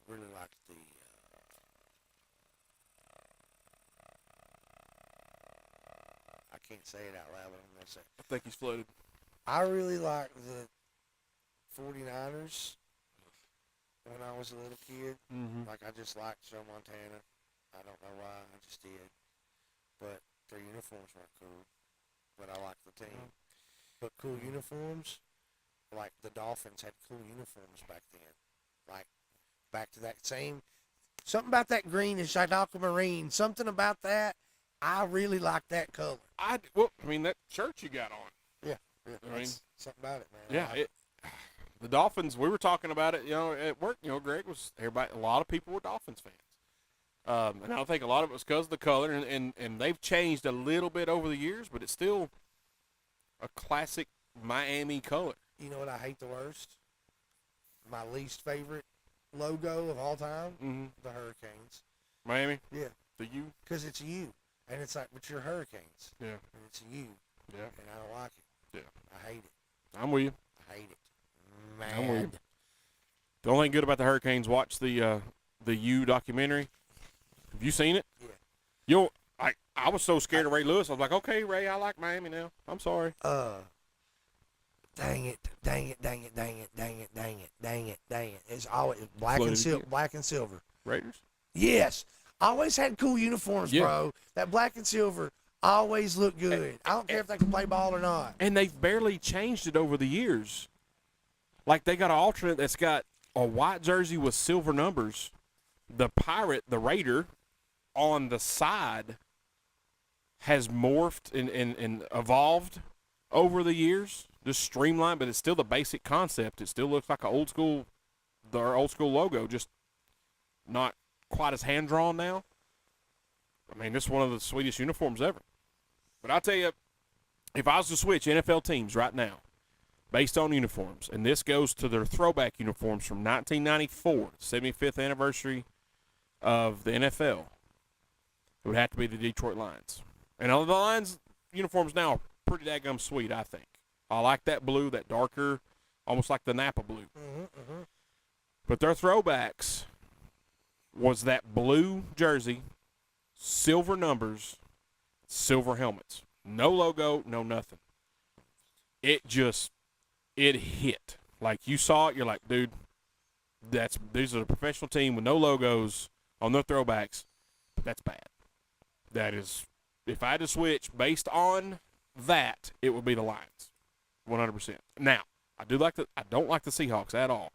really like the. I can't say it out loud, but I'm gonna say. I think he's floated. I really like the 49ers when I was a little kid. Mm-hmm. Like, I just liked Joe Montana. I don't know why, I just did. But their uniforms weren't cool. But I liked the team. But cool uniforms, like the Dolphins had cool uniforms back then. Like, back to that same, something about that greenish, like aquamarine, something about that. I really like that color. I mean, that shirt you got on. Yeah, I mean, something about it, man. Yeah, the Dolphins. We were talking about it, at work. Greg was everybody. A lot of people were Dolphins fans, and I think a lot of it was because of the color, and they've changed a little bit over the years, but it's still a classic Miami color. You know what I hate the worst? My least favorite logo of all time? Mm-hmm. The Hurricanes. Miami. Yeah, The U. because it's a U, and it's like, but you're Hurricanes, Yeah. and it's a U, Yeah. and I don't like it. Yeah. I hate it. I'm with you. I hate it. I'm with you. Mad. The only thing good about the Hurricanes, watch the U documentary. Have you seen it? Yeah. I was so scared of Ray Lewis. I was like, okay, Ray, I like Miami now. I'm sorry. Dang it, dang it, dang it, dang it, dang it, dang it, dang it, dang it. It's always black Floated and silver. again. Black and silver. Raiders. Yes. Always had cool uniforms, Yeah. bro. That black and silver always looked good. I don't care if they can play ball or not. And they've barely changed it over the years. Like, they got an alternate that's got a white jersey with silver numbers. The Pirate, the Raider, on the side has morphed and evolved over the years. Just streamlined, but it's still the basic concept. It still looks like their old school logo, just not quite as hand-drawn now. I mean, this is one of the sweetest uniforms ever. But I'll tell you, if I was to switch NFL teams right now, based on uniforms, and this goes to their throwback uniforms from 1994, 75th anniversary of the NFL, it would have to be the Detroit Lions. And all the Lions uniforms now are pretty daggum sweet, I think. I like that blue, that darker, almost like the Napa blue. But their throwbacks was that blue jersey, silver numbers, silver helmets. No logo, no nothing. It hit. Like, you saw it, you're like, dude, these are a professional team with no logos on their throwbacks. That's bad. That is, if I had to switch based on that, it would be the Lions. 100%. Now, I don't like the Seahawks at all.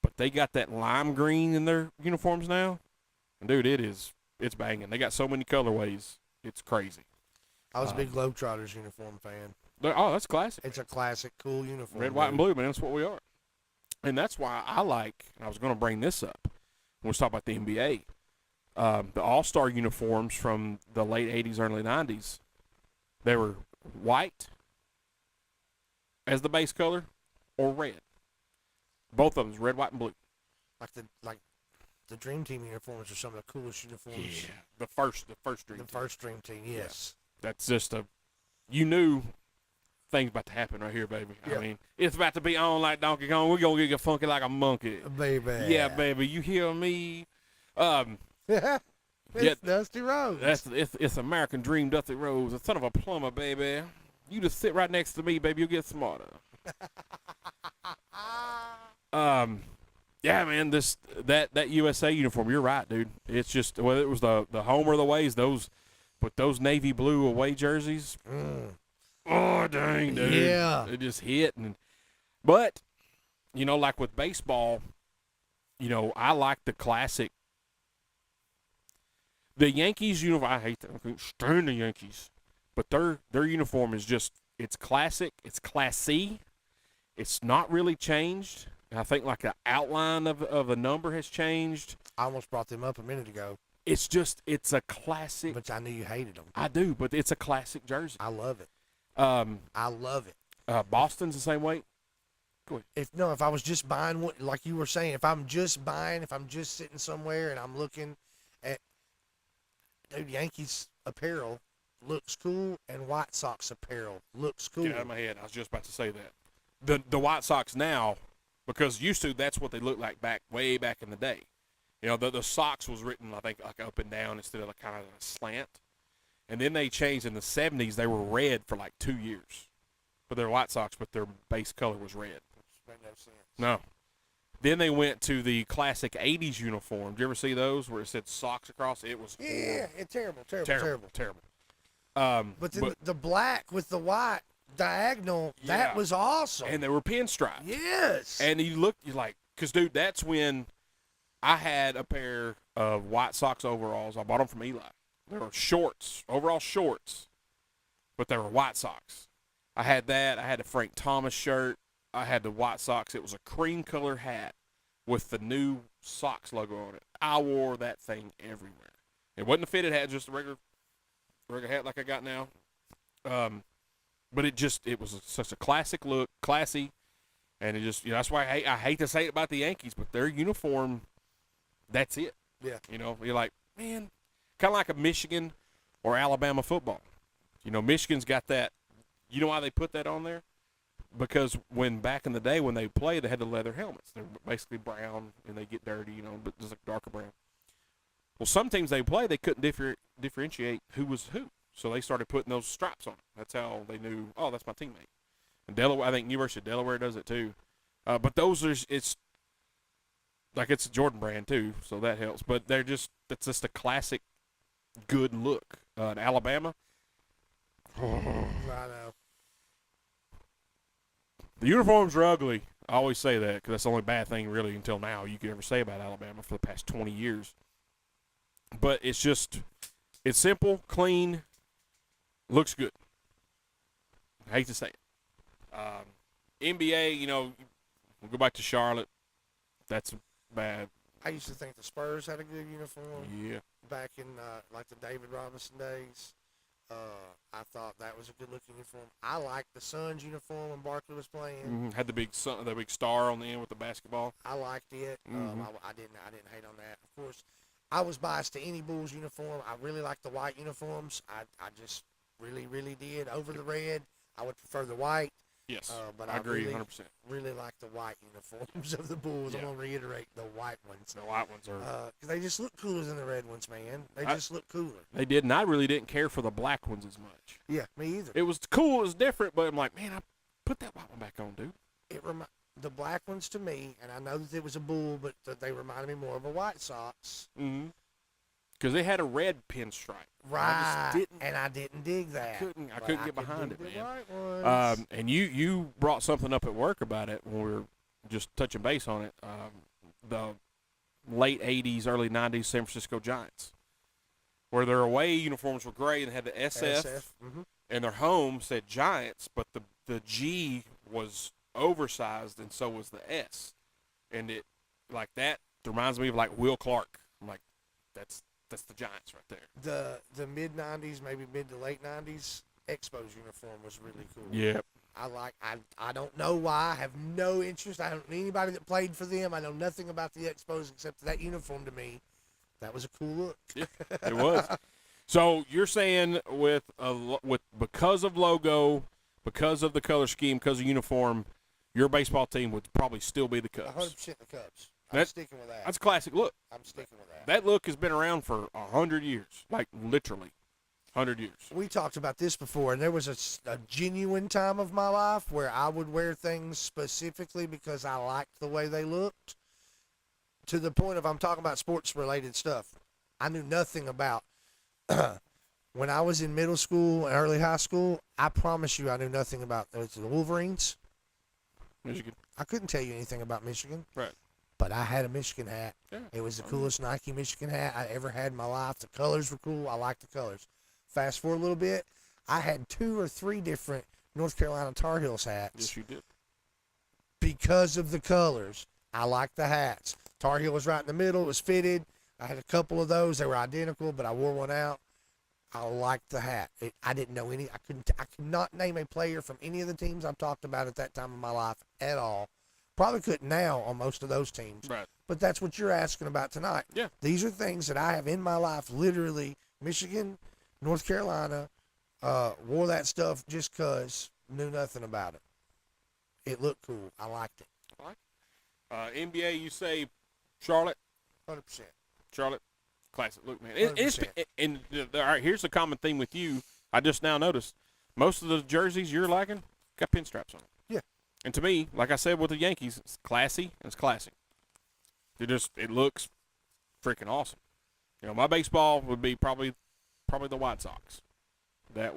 But they got that lime green in their uniforms now. And dude, it's banging. They got so many colorways. It's crazy. I was a big Globetrotters uniform fan. Oh, that's classic. It's a classic, cool uniform. Red, white, and blue, man. That's what we are. And that's why I like, and I was going to bring this up when we talk about the NBA, the All-Star uniforms from the late 80s, early 90s. They were white as the base color or red. Both of them, red, white, and blue. Like the Dream Team uniforms are some of the coolest uniforms. Yeah, the first Dream The Team. first Dream Team, yes. That's just you knew things about to happen right here, baby. Yeah. I mean, it's about to be on like Donkey Kong. We're going to get funky like a monkey. Baby. Yeah, baby. You hear me? It's Yeah. Dusty Rhodes. It's American Dream, Dusty Rhodes, the son of a plumber, baby. You just sit right next to me, baby. You'll get smarter. Yeah, man. That USA uniform. You're right, dude. It's just whether it was the home or the ways, those navy blue away jerseys. Oh dang, dude. Yeah. It just hit but like with baseball, I like the classic. The Yankees uniform, I hate them. I can't stand the Yankees. But their uniform is just, it's classic. It's classy. It's not really changed. I think like the outline of a number has changed. I almost brought them up a minute ago. It's a classic. But I knew you hated them. I do, but it's a classic jersey. I love it. I love it. Boston's the same way. Go ahead. If I was just buying one, like you were saying, if I'm just sitting somewhere and I'm looking at, dude, Yankees apparel looks cool and White Sox apparel looks cool. Get out of my head. I was just about to say that. the White Sox now, because used to that's what they looked like way back in the day. The Sox was written, I think, like up and down instead of like kind of a slant. And then they changed in the 70s. They were red for like 2 years. But they're White Sox, but their base color was red. Made no sense. No. Then they went to the classic 80s uniform. Did you ever see those where it said Sox across? It was Yeah, it's terrible. terrible. But then the black with the white diagonal, Yeah. that was awesome. And they were pinstriped. Yes. And you're like, because, dude, that's when I had a pair of White Sox overalls. I bought them from Eli. They were shorts, overall shorts, but they were White Sox. I had that. I had the Frank Thomas shirt. I had the White Sox. It was a cream color hat with the new Sox logo on it. I wore that thing everywhere. It wasn't a fitted hat, just a regular hat like I got now. But it was such a classic look, classy, and it just, that's why I hate to say it about the Yankees, but their uniform, that's it. Yeah. You're like, man, kind of like a Michigan or Alabama football. Michigan's got that. You know why they put that on there? Because back in the day when they played, they had the leather helmets. They're basically brown and they get dirty, but just like darker brown. Well, some teams they play, they couldn't differentiate who was who. So they started putting those stripes on it. That's how they knew, oh, that's my teammate. And Delaware, I think University of Delaware does it too. But those it's a Jordan brand too, so that helps. But it's just a classic good look. In Alabama, I know. the uniforms are ugly. I always say that because that's the only bad thing really until now you could ever say about Alabama for the past 20 years. But it's simple, clean, looks good. I hate to say it. NBA, we'll go back to Charlotte. That's bad. I used to think the Spurs had a good uniform. Yeah. Back in like the David Robinson days. I thought that was a good-looking uniform. I liked the Suns uniform when Barkley was playing. Mm-hmm. Had the big star on the end with the basketball. I liked it. Mm-hmm. I didn't hate on that. Of course, I was biased to any Bulls uniform. I really liked the white uniforms. I just really, really did. Over the red, I would prefer the white. Yes, but I agree really, 100%. Really like the white uniforms of the Bulls. Yeah. I'm going to reiterate the white ones. The white ones are. Because they just look cooler than the red ones, man. They just look cooler. They did, and I really didn't care for the black ones as much. Yeah, me either. It was cool, it was different, but I'm like, man, I put that white one back on, dude. The black ones to me, and I know that it was a Bull, but they reminded me more of a White Sox. Mm-hmm. Because they had a red pinstripe. Right. I didn't dig that. I couldn't get behind it, man. Right ones. And you brought something up at work about it when we were just touching base on it. The late 80s, early 90s San Francisco Giants, where their away uniforms were gray and had the SF. Mm-hmm. And their home said Giants, but the G was oversized and so was the S. And it, like that, reminds me of like Will Clark. I'm like, that's the Giants right there. The mid-90s, maybe mid to late 90s, Expos uniform was really cool. Yeah. I don't know why. I have no interest. I don't know anybody that played for them. I know nothing about the Expos except that uniform to me. That was a cool look. Yeah, it was. So you're saying with because of logo, because of the color scheme, because of uniform, your baseball team would probably still be the Cubs. 100% the Cubs. I'm sticking with that. That's a classic look. I'm sticking with that. That look has been around for 100 years, like literally 100 years. We talked about this before, and there was a genuine time of my life where I would wear things specifically because I liked the way they looked, to the point of I'm talking about sports-related stuff. I knew nothing about when I was in middle school and early high school. I promise you I knew nothing about the Wolverines. Michigan. I couldn't tell you anything about Michigan. Right. But I had a Michigan hat. Yeah. It was the coolest Nike Michigan hat I ever had in my life. The colors were cool. I liked the colors. Fast forward a little bit, I had 2 or 3 different North Carolina Tar Heels hats. Yes, you did. Because of the colors. I liked the hats. Tar Heel was right in the middle. It was fitted. I had a couple of those. They were identical, but I wore one out. I liked the hat. I didn't know any. I could not name a player from any of the teams I've talked about at that time in my life at all. Probably couldn't now on most of those teams. Right. But that's what you're asking about tonight. Yeah. These are things that I have in my life, literally. Michigan, North Carolina, wore that stuff just because knew nothing about it. It looked cool. I liked it. NBA, you say Charlotte? 100%. Charlotte, classic. Look, man, it's 100%. and all right. Here's the common theme with you. I just now noticed most of the jerseys you're liking got pinstripes on them. Yeah. And to me, like I said with the Yankees, it's classy and it's classy. It looks freaking awesome. You know, my baseball would be probably the White Sox. I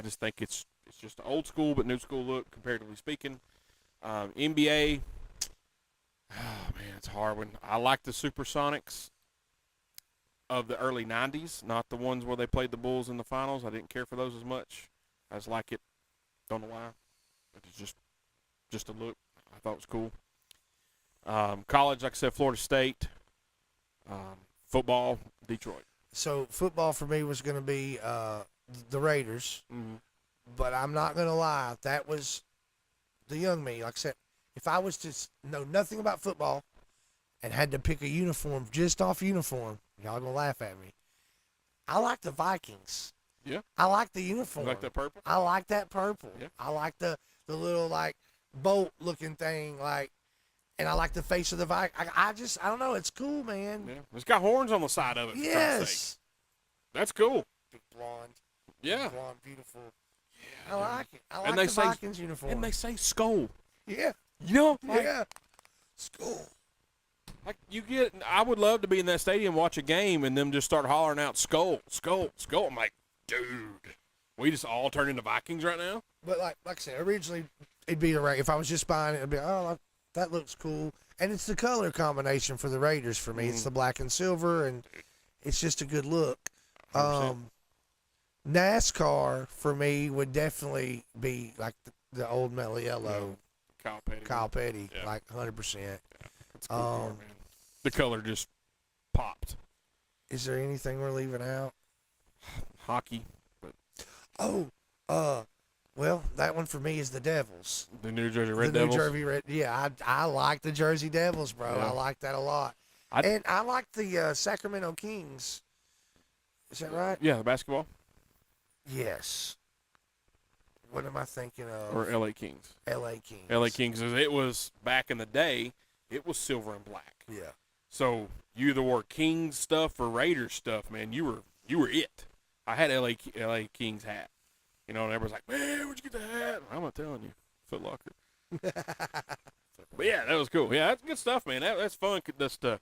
just think it's just an old school but new school look, comparatively speaking. NBA, oh man, it's hard. When I like the Supersonics of the early '90s, not the ones where they played the Bulls in the finals. I didn't care for those as much. I just like it. Don't know why. It's just a look. I thought it was cool. College, like I said, Florida State. Football, Detroit. So football for me was going to be the Raiders. Mm-hmm. But I'm not going to lie. That was the young me. Like I said, if I was to know nothing about football and had to pick a uniform just off uniform, y'all going to laugh at me. I like the Vikings. Yeah. I like the uniform. You like that purple? I like that purple. Yeah. I like the little, like, bolt-looking thing, like, and I like the face of the Viking. I don't know. It's cool, man. Yeah. It's got horns on the side of it. Yes. That's cool. Big blonde. Yeah. Blonde, beautiful. Yeah, I like it. I like And they the say- Vikings uniform. And they say skull. Yeah. You know? Like, Yeah. School. Like I would love to be in that stadium, watch a game, and them just start hollering out skull, skull, skull. I'm like, dude, we just all turn into Vikings right now? But like I said, originally it'd be the Raiders. If I was just buying it, it'd be that looks cool. And it's the color combination for the Raiders for me. It's the black and silver, and it's just a good look. 100%. NASCAR for me would definitely be like the old Mellow Yellow, Kyle Petty. Yeah. like 100%. That's cool car, man. The color just popped. Is there anything we're leaving out? Hockey. Oh, well, that one for me is the Devils. The New Jersey Red the Devils. New Jersey Red. Yeah, I like the Jersey Devils, bro. Yeah. I like that a lot. And I like the Sacramento Kings. Is that right? Yeah, the basketball. Yes. What am I thinking of? Or L.A. Kings. L.A. Kings. L.A. Kings. It was, back in the day, it was silver and black. Yeah. So you either wore Kings stuff or Raiders stuff, man. You were it. I had L.A. Kings hat. You know, and everyone's like, man, where'd you get the hat? I'm not telling you. Foot Locker. But, yeah, that was cool. Yeah, that's good stuff, man. That's fun just to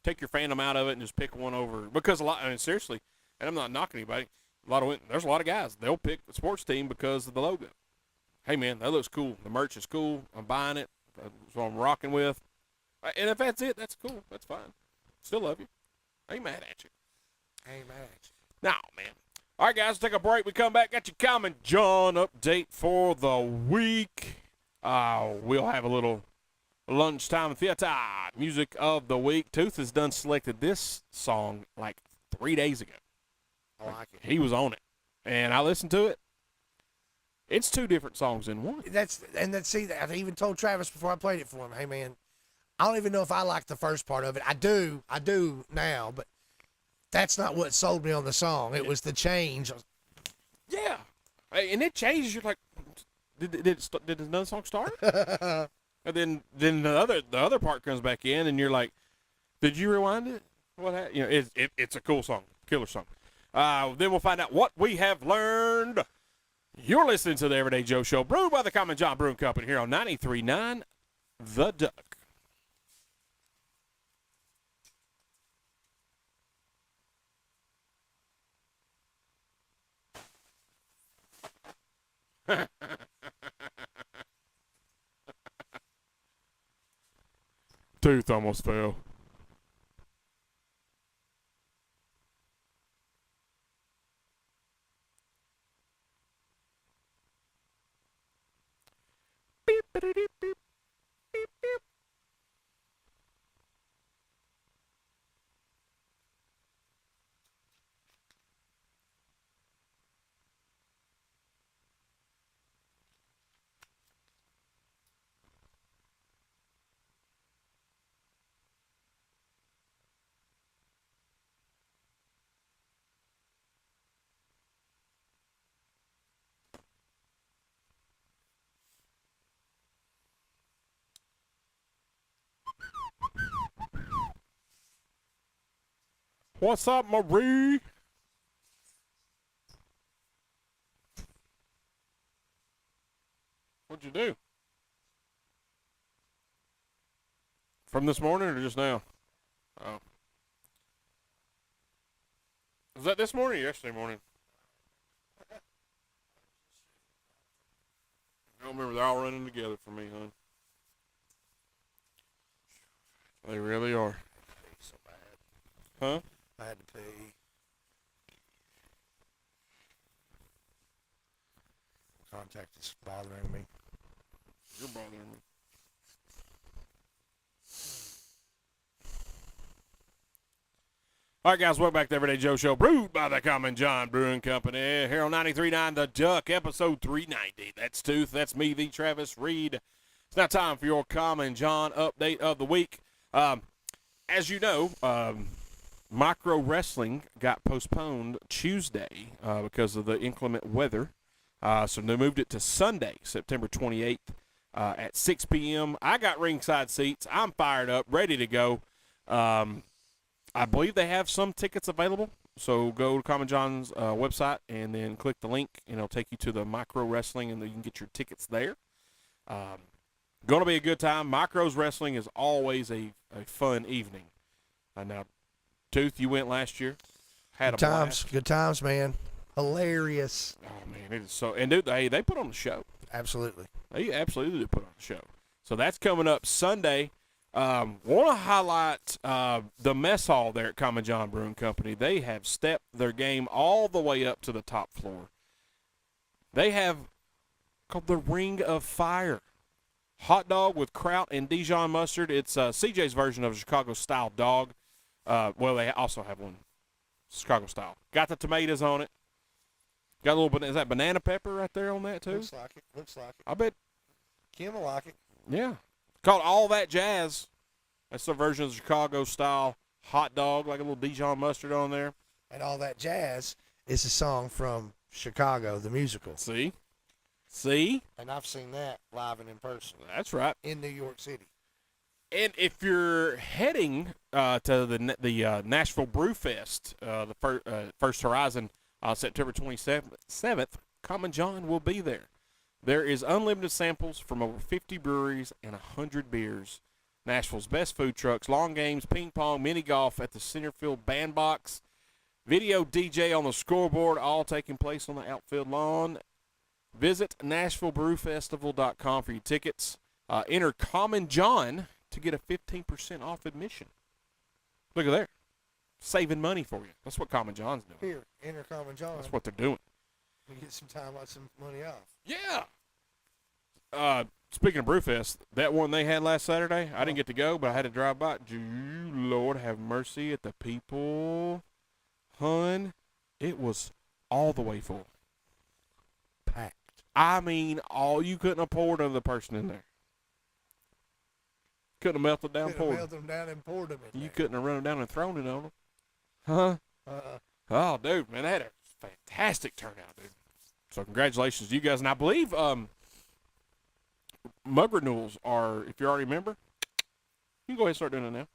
take your fandom out of it and just pick one over. Because seriously, and I'm not knocking anybody, there's a lot of guys. They'll pick the sports team because of the logo. Hey, man, that looks cool. The merch is cool. I'm buying it. That's what I'm rocking with. And if that's it, that's cool. That's fine. Still love you. I ain't mad at you. I ain't mad at you. No, man. All right, guys, take a break. We come back. Got your Common John update for the week. We'll have a little lunchtime theater music of the week. Tooth has done selected this song like 3 days ago. I like it. He was on it, and I listened to it. It's two different songs in one. I even told Travis before I played it for him, hey, man, I don't even know if I like the first part of it. I do now, but that's not what sold me on the song. It was the change. Yeah. Hey, and it changes. You're like, did another song start? And then the other part comes back in, and you're like, did you rewind it? What happened? You know, it's a cool song, killer song. Then we'll find out what we have learned. You're listening to the Everyday Joe Show, brewed by the Common John Brewing Company here on 93.9 The Duck. Tooth almost fell. Beep, beep, beep, beep, beep, beep. What's up, Marie? What'd you do? From this morning or just now? Oh. Was that this morning or yesterday morning? I don't remember. They're all running together for me, hon. They really are. So bad. Huh? I had to pee. Contact is bothering me. You're bothering me. All right, guys, welcome back to Everyday Joe Show, brewed by the Common John Brewing Company. Here on 93.9 The Duck, episode 390. That's Tooth. That's me, the Travis Reed. It's now time for your Common John update of the week. As you know, Micro Wrestling got postponed Tuesday because of the inclement weather. So they moved it to Sunday, September 28th at 6 p.m. I got ringside seats. I'm fired up, ready to go. I believe they have some tickets available. So go to Common John's website and then click the link, and it'll take you to the Micro Wrestling, and then you can get your tickets there. Going to be a good time. Micro's Wrestling is always a fun evening. Now, Tooth, you went last year. Had Good a times. blast. Good times, man. Hilarious. Oh, man, it is so. And, dude, they put on the show. Absolutely. They absolutely put on the show. So that's coming up Sunday. Want to highlight the mess hall there at Common John Brewing Company. They have stepped their game all the way up to the top floor. They have called the Ring of Fire. Hot dog with kraut and Dijon mustard. It's CJ's version of a Chicago-style dog. Well, they also have one Chicago-style. Got the tomatoes on it. Got a little bit. Is that banana pepper right there on that too? Looks like it. Looks like it. I bet. Kim will like it. Yeah. Called All That Jazz. That's the version of the Chicago-style hot dog, like a little Dijon mustard on there. And All That Jazz is a song from Chicago, the musical. See? See? And I've seen that live and in person That's right. in New York City. And if you're heading to the Nashville Brew Fest, the First Horizon, September 27th, Common John will be there. There is unlimited samples from over 50 breweries and 100 beers. Nashville's best food trucks, long games, ping pong, mini golf at the Centerfield Bandbox, video DJ on the scoreboard, all taking place on the outfield lawn. Visit NashvilleBrewFestival.com for your tickets. Enter Common John to get a 15% off admission. Look at there. Saving money for you. That's what Common John's doing. Here, enter Common John. That's what they're doing. You get some time, some money off. Yeah. Speaking of Brewfest, that one they had last Saturday, I didn't get to go, but I had to drive by. Lord have mercy at the people. Hun, it was all the way full. Packed. I mean, you couldn't have poured another person in there. Couldn't have melted down, Could have poured. melted them down and poured them in You there. couldn't have run them down and thrown it on them. Huh? Oh, dude, man, they had a fantastic turnout, dude. So congratulations to you guys. And I believe mug renewals are, if you're already a member, you can go ahead and start doing it now.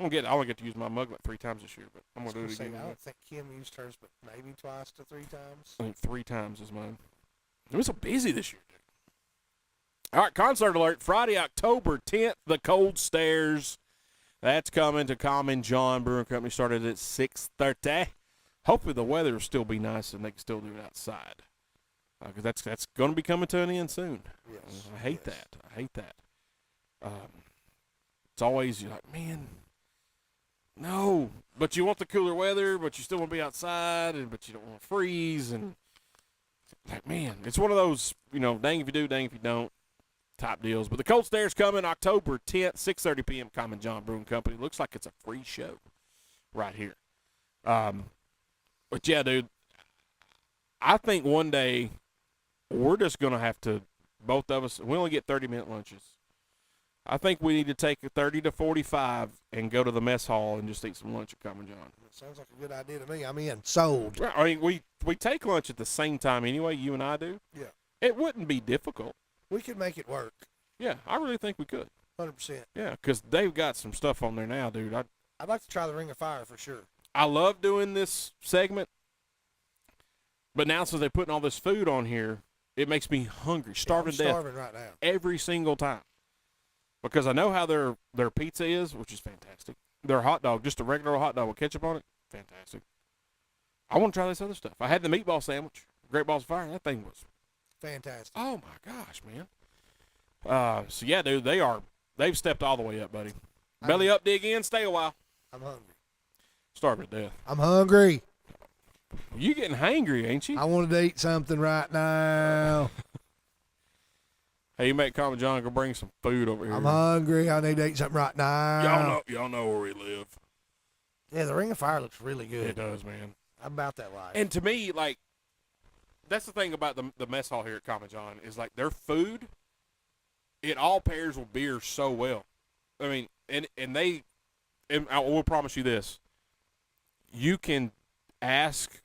I only get to use my mug like 3 times this year, but I'm going to do it again. I don't think Kim used hers, but maybe twice to 3 times. I think 3 times is mine. It was so busy this year, dude. All right, concert alert. Friday, October 10th, The Cold Stairs. That's coming to Common John Brewing Company. Started at 6:30. Hopefully the weather will still be nice and they can still do it outside. Because that's going to be coming to an end soon. Yes. I hate that. I hate that. It's always, you're like, man, no. But you want the cooler weather, but you still want to be outside, but you don't want to freeze. And, like, man, it's one of those, dang if you do, dang if you don't type deals. But the Cold Stairs coming October 10th, 6:30 p.m. Common John Brewing Company. Looks like it's a free show right here. But, yeah, dude, I think one day we're just going to have to, both of us, we only get 30-minute lunches. I think we need to take a 30 to 45 and go to the mess hall and just eat some lunch at Common John. Sounds like a good idea to me. I'm in. Sold. I mean, we take lunch at the same time anyway, you and I do. Yeah. It wouldn't be difficult. We could make it work. Yeah, I really think we could. 100%. Yeah, because they've got some stuff on there now, dude. I'd like to try the Ring of Fire for sure. I love doing this segment, but now since they're putting all this food on here, it makes me hungry, starving to death starving right now. every single time. Because I know how their pizza is, which is fantastic. Their hot dog, just a regular hot dog with ketchup on it, fantastic. I want to try this other stuff. I had the meatball sandwich, Great Balls of Fire. That thing was Fantastic. oh my gosh, man. So yeah, dude, they've stepped all the way up, buddy. Belly up, dig in, stay a while. I'm hungry. Starving to death. I'm hungry. You getting hangry, ain't you? I wanted to eat something right now. Hey, you make Common John go bring some food over here. I'm hungry. I need to eat something right now. Y'all know where we live. Yeah, the Ring of Fire looks really good. It does, man. I'm about that life. And to me, like, that's the thing about the mess hall here at Common John is like their food, it all pairs with beer so well. I mean, and I will promise you this: you can ask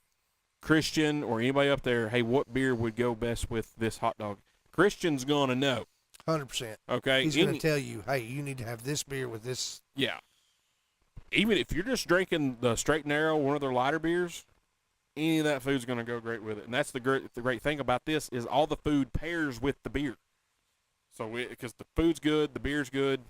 Christian or anybody up there, hey, what beer would go best with this hot dog? Christian's gonna know. 100%. Okay, He's going to tell you, hey, you need to have this beer with this. Yeah. Even if you're just drinking the Straight and Narrow, one of their lighter beers, any of that food's going to go great with it. And that's the great thing about this is all the food pairs with the beer. So because the food's good, the beer's good.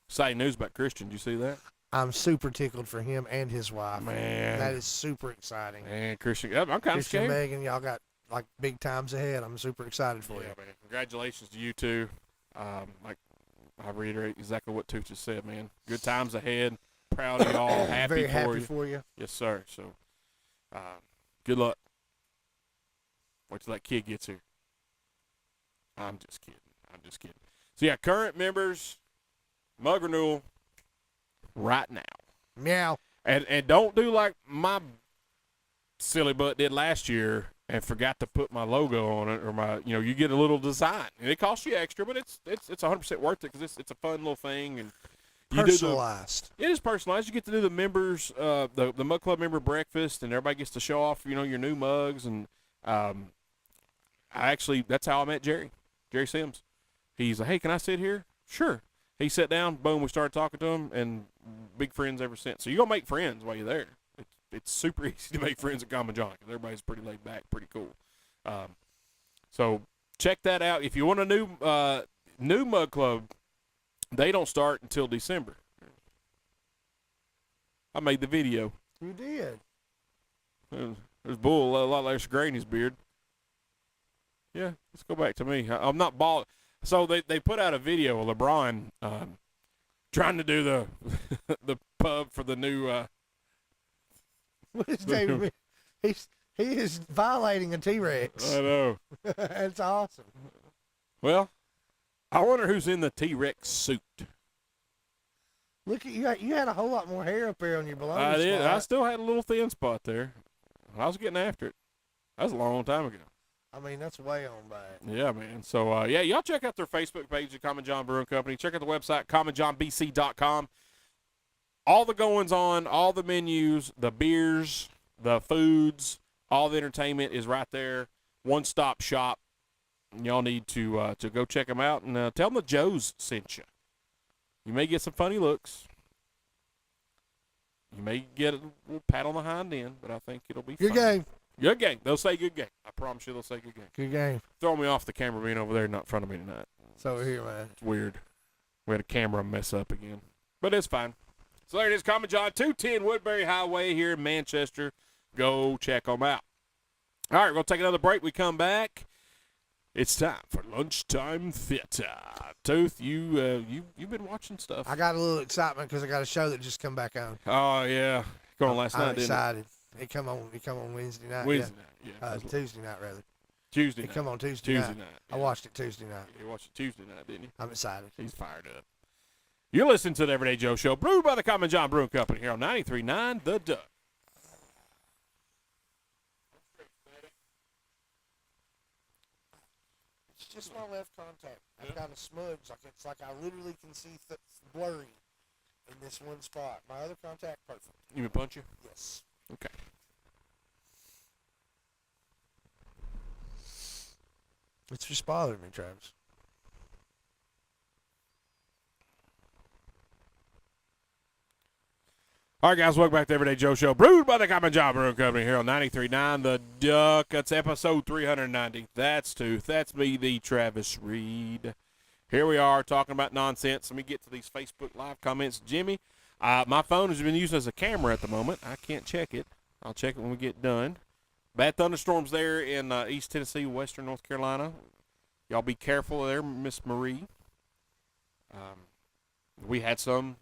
Exciting news about Christian. Did you see that? I'm super tickled for him and his wife. Man. That is super exciting. Man, Christian, I'm kind of Christian and scared. Megan, y'all got like big times ahead. I'm super excited for you. Yeah, man. Congratulations to you two. Like I reiterate exactly what Toots just said, man. Good times ahead. Proud of y'all. Happy Very for happy you. for you. Yes, sir. So, good luck. Wait till that kid gets here. I'm just kidding. So, yeah, current members, mug renewal right now. Meow. And don't do like my silly butt did last year and forgot to put my logo on it or my, you get a little design. And it costs you extra, but it's 100% worth it because it's a fun little thing. And you Personalized. it is personalized. You get to do the members, the Mug Club member breakfast, and everybody gets to show off, your new mugs. And that's how I met Jerry Sims. He's like, hey, can I sit here? Sure. He sat down, boom, we started talking to him, and big friends ever since. So you're going to make friends while you're there. It's super easy to make friends at Common John because everybody's pretty laid back, pretty cool. So check that out. If you want a new Mug Club, they don't start until December. I made the video. You did. There's Bull, a lot less gray in his beard. Yeah, let's go back to me. I'm not bald. So they put out a video of LeBron trying to do the pub for the new. What is David? He is violating a T-Rex. I know. That's awesome. Well, I wonder who's in the T-Rex suit. Look at you! You had a whole lot more hair up there on your below. I did. spot. I still had a little thin spot there. I was getting after it. That was a long time ago. I mean, that's way on back. Yeah, man. So, y'all check out their Facebook page, the Common John Brewing Company. Check out the website, commonjohnbc.com. All the goings on, all the menus, the beers, the foods, all the entertainment is right there. One-stop shop. Y'all need to go check them out and tell them the Joes sent you. You may get some funny looks. You may get a little pat on the hind end, but I think it'll be Good fun. game. Good game. They'll say good game. I promise you they'll say good game. Good game. Throw me off the camera being over there, not in front of me tonight. It's over here, man. It's weird. We had a camera mess up again. But it's fine. So there it is, Common John, 210 Woodbury Highway here in Manchester. Go check them out. All right, we're going to take another break. We come back. It's time for Lunchtime Theater. Tooth, you've been watching stuff. I got a little excitement because I got a show that just come back on. Oh, yeah. Going on last I'm night, didn't excited. It come on Wednesday night. it? Wednesday night, yeah. Tuesday night, rather. Tuesday It night. come on Tuesday Tuesday night. night. I yeah. watched it Tuesday night. You watched it Tuesday night, didn't you? I'm excited. He's fired up. You're listening to the Everyday Joe Show, brewed by the Common John Brewing Company here on 93.9 The Duck. It's just my left contact. I've got a smudge. It's like I literally can see blurry in this one spot. My other contact, perfect. You been punch you? Yes. Okay. It's just bothering me, Travis. All right, guys, welcome back to Everyday Joe Show, brewed by the Common Job Brewing Company here on 93.9 The Duck. It's episode 390. That's Tooth. That's me, the Travis Reed. Here we are talking about nonsense. Let me get to these Facebook Live comments. Jimmy, my phone has been used as a camera at the moment. I can't check it. I'll check it when we get done. Bad thunderstorms there in East Tennessee, Western North Carolina. Y'all be careful there, Miss Marie. We had some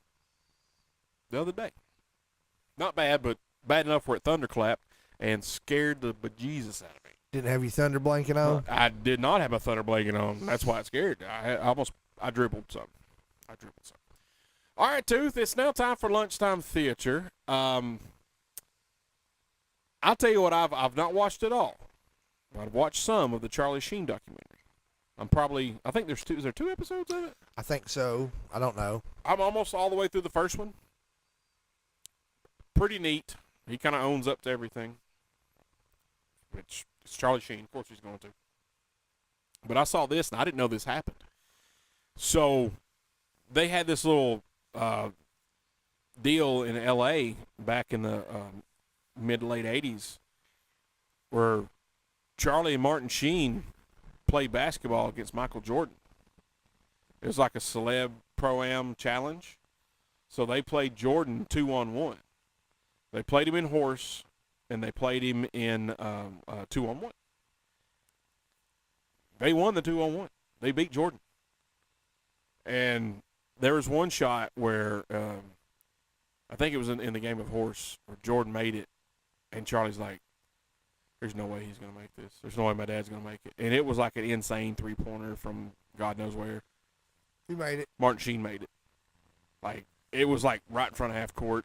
the other day. Not bad, but bad enough where it thunderclapped and scared the bejesus out of me. Didn't have your thunder blanket on? I did not have a thunder blanket on. That's why it scared. I dribbled some. All right, Tooth, it's now time for lunchtime theater. I'll tell you what, I've not watched it all. I've watched some of the Charlie Sheen documentary. I think there's two. Is there 2 episodes of it? I think so. I don't know. I'm almost all the way through the first one. Pretty neat. He kind of owns up to everything, which is Charlie Sheen. Of course he's going to. But I saw this, and I didn't know this happened. So they had this little deal in L.A. back in the mid to late 80s where Charlie and Martin Sheen played basketball against Michael Jordan. It was like a celeb pro-am challenge. So they played Jordan 2-on-1. They played him in horse, and they played him in 2-on-1. They won the 2-on-1. They beat Jordan. And there was one shot where I think it was in the game of horse where Jordan made it, and Charlie's like, there's no way he's going to make this. There's no way my dad's going to make it. And it was like an insane three-pointer from God knows where. He made it. Martin Sheen made it. Like, it was like right in front of half court.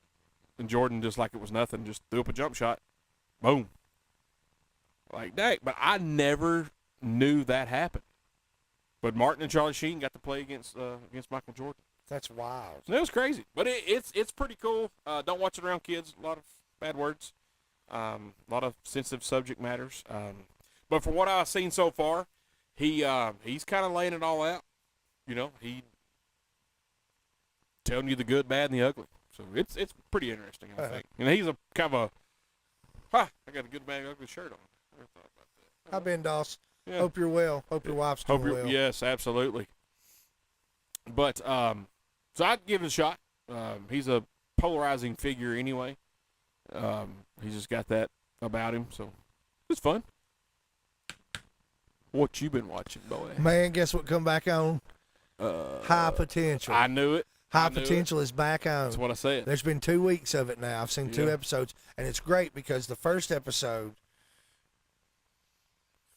And Jordan, just like it was nothing, just threw up a jump shot. Boom. Like, dang. But I never knew that happened. But Martin and Charlie Sheen got to play against Michael Jordan. That's wild. And it was crazy. But it's pretty cool. Don't watch it around kids. A lot of bad words. A lot of sensitive subject matters. But for what I've seen so far, he's kind of laying it all out. You know, he telling you the good, bad, and the ugly. So it's pretty interesting, I think. And he's a kind of I got a good, bad, ugly shirt on. Never thought about that. Hi, Ben Doss. Yeah. Hope you're well. Hope your wife's doing well. Yes, absolutely. But so I'd give it a shot. He's a polarizing figure anyway. He's just got that about him, so it's fun. What you been watching, boy? Man, guess what come back on? High Potential. I knew it. High Potential is back on. That's what I said. There's been 2 weeks of it now. I've seen 2 Yeah. episodes, and it's great because the first episode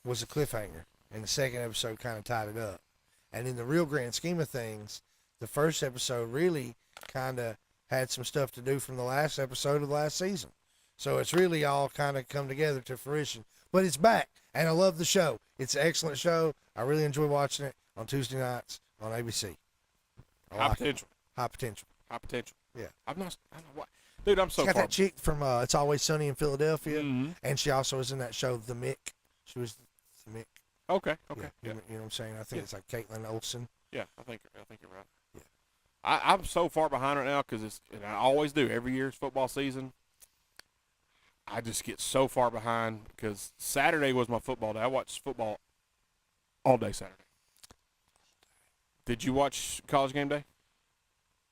was a cliffhanger, and the second episode kind of tied it up. And in the real grand scheme of things, the first episode really kind of had some stuff to do from the last episode of the last season. So it's really all kind of come together to fruition. But it's back, and I love the show. It's an excellent show. I really enjoy watching it on Tuesday nights on ABC. High Potential. High Potential. High Potential. Yeah. I don't know why. Dude, I'm so She got far. that chick from It's Always Sunny in Philadelphia, Mhm. and she also was in that show, The Mick. She was The Mick. Okay. Yeah, Yeah. You know what I'm saying? I think Yeah. it's like Caitlin Olsen. Yeah, I think you're right. Yeah. I'm so far behind right now because and I always do every year it's football season. I just get so far behind because Saturday was my football day. I watched football all day Saturday. Did you watch College Game Day?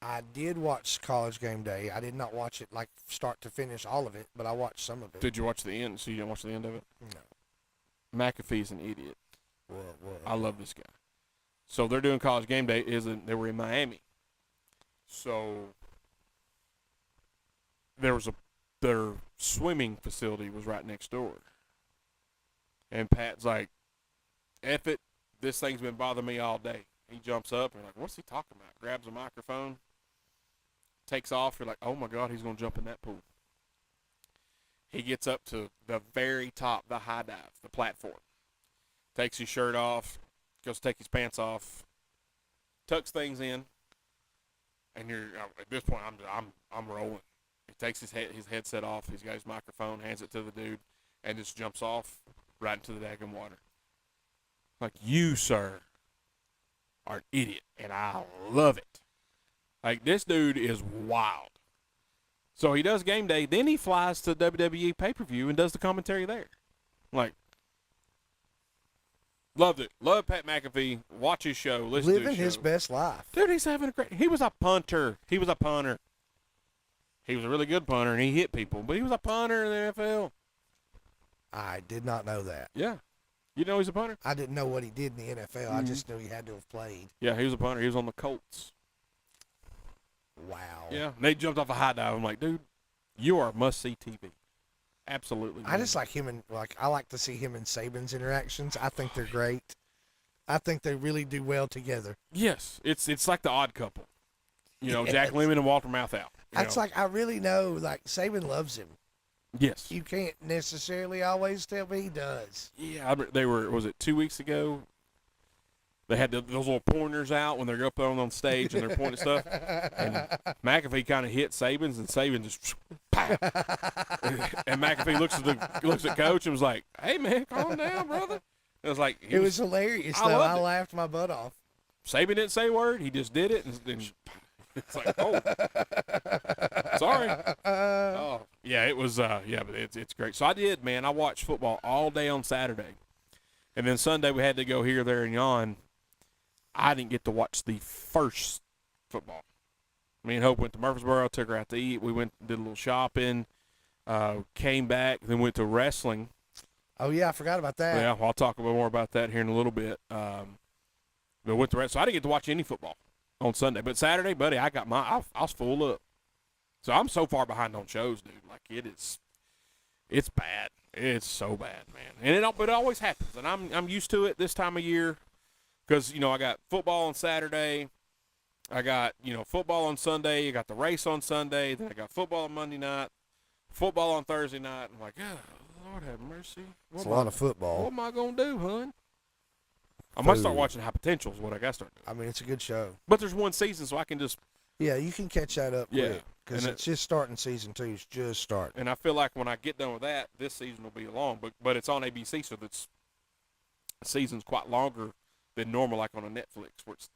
I did watch College Game Day. I did not watch it like start to finish, all of it, but I watched some of it. Did you watch the end? So you didn't watch the end of it? No. McAfee's an idiot. What? I love this guy. So they're doing College Game Day. They were in Miami. So their swimming facility was right next door. And Pat's like, F it, this thing's been bothering me all day. He jumps up and like, what's he talking about? Grabs a microphone, takes off. You're like, oh my God, he's going to jump in that pool. He gets up to the very top, the high dive, the platform. Takes his shirt off, goes to take his pants off, tucks things in, and you're at this point I'm rolling. He takes his headset off, he's got his microphone, hands it to the dude, and just jumps off right into the daggum water. Like, you, sir, are an idiot, and I love it. Like, this dude is wild. So he does game day. Then he flies to WWE pay-per-view and does the commentary there. Like, loved it. Love Pat McAfee. Watch his show. Listen to Living his his show. best life. Dude, he's having a great. He was a punter. He was a punter. He was a really good punter, and he hit people. But he was a punter in the NFL. I did not know that. Yeah. You know he's a punter? I didn't know what he did in the NFL. I just knew he had to have played. Yeah, he was a punter. He was on the Colts. Wow. Yeah. And they jumped off a high dive. I'm like, dude, you are must-see TV. Absolutely. I just like him and I like to see him and Saban's interactions. I think they're great. I think they really do well together. Yes. It's like the odd couple. You know, Yes. Jack Lemmon and Walter Matthau. That's like, I really know, like, Saban loves him. Yes. You can't necessarily always tell, but he does. Yeah, they were, was it 2 weeks ago? They had those little pointers out when they're up there on stage and they're pointing stuff. And McAfee kind of hit Sabins, and Saban just pow. And McAfee looks at Coach and was like, "Hey man, calm down, brother." It was like It was hilarious, I though. loved I it. laughed my butt off. Saban didn't say a word. He just did it, and then it's like, oh, sorry. Oh, yeah, it was. Yeah, but it's great. So I did, man. I watched football all day on Saturday, and then Sunday we had to go here, there, and yon. I didn't get to watch the first football. Me and Hope went to Murfreesboro, took her out to eat. We went, did a little shopping, came back, then went to wrestling. Oh, yeah, I forgot about that. Yeah, well, I'll talk a bit more about that here in a little bit. But went to wrestling. So I didn't get to watch any football on Sunday. But Saturday, buddy, I was full up. So I'm so far behind on shows, dude. Like, it's bad. It's so bad, man. And it always happens. And I'm used to it this time of year. Because, I got football on Saturday. I got, football on Sunday. I got the race on Sunday. Then I got football on Monday night. Football on Thursday night. I'm like, oh, Lord have mercy. It's a lot of What football. am I going to do, hon? I might start watching High Potential is what I got to start doing. I mean, it's a good show. But there's one season, so I can just. Yeah, you can catch that up Yeah. quick. Because And it's just starting season 2. It's just starting. And I feel like when I get done with that, this season will be long. But it's on ABC, so the season's quite longer than normal, like on a Netflix, where it's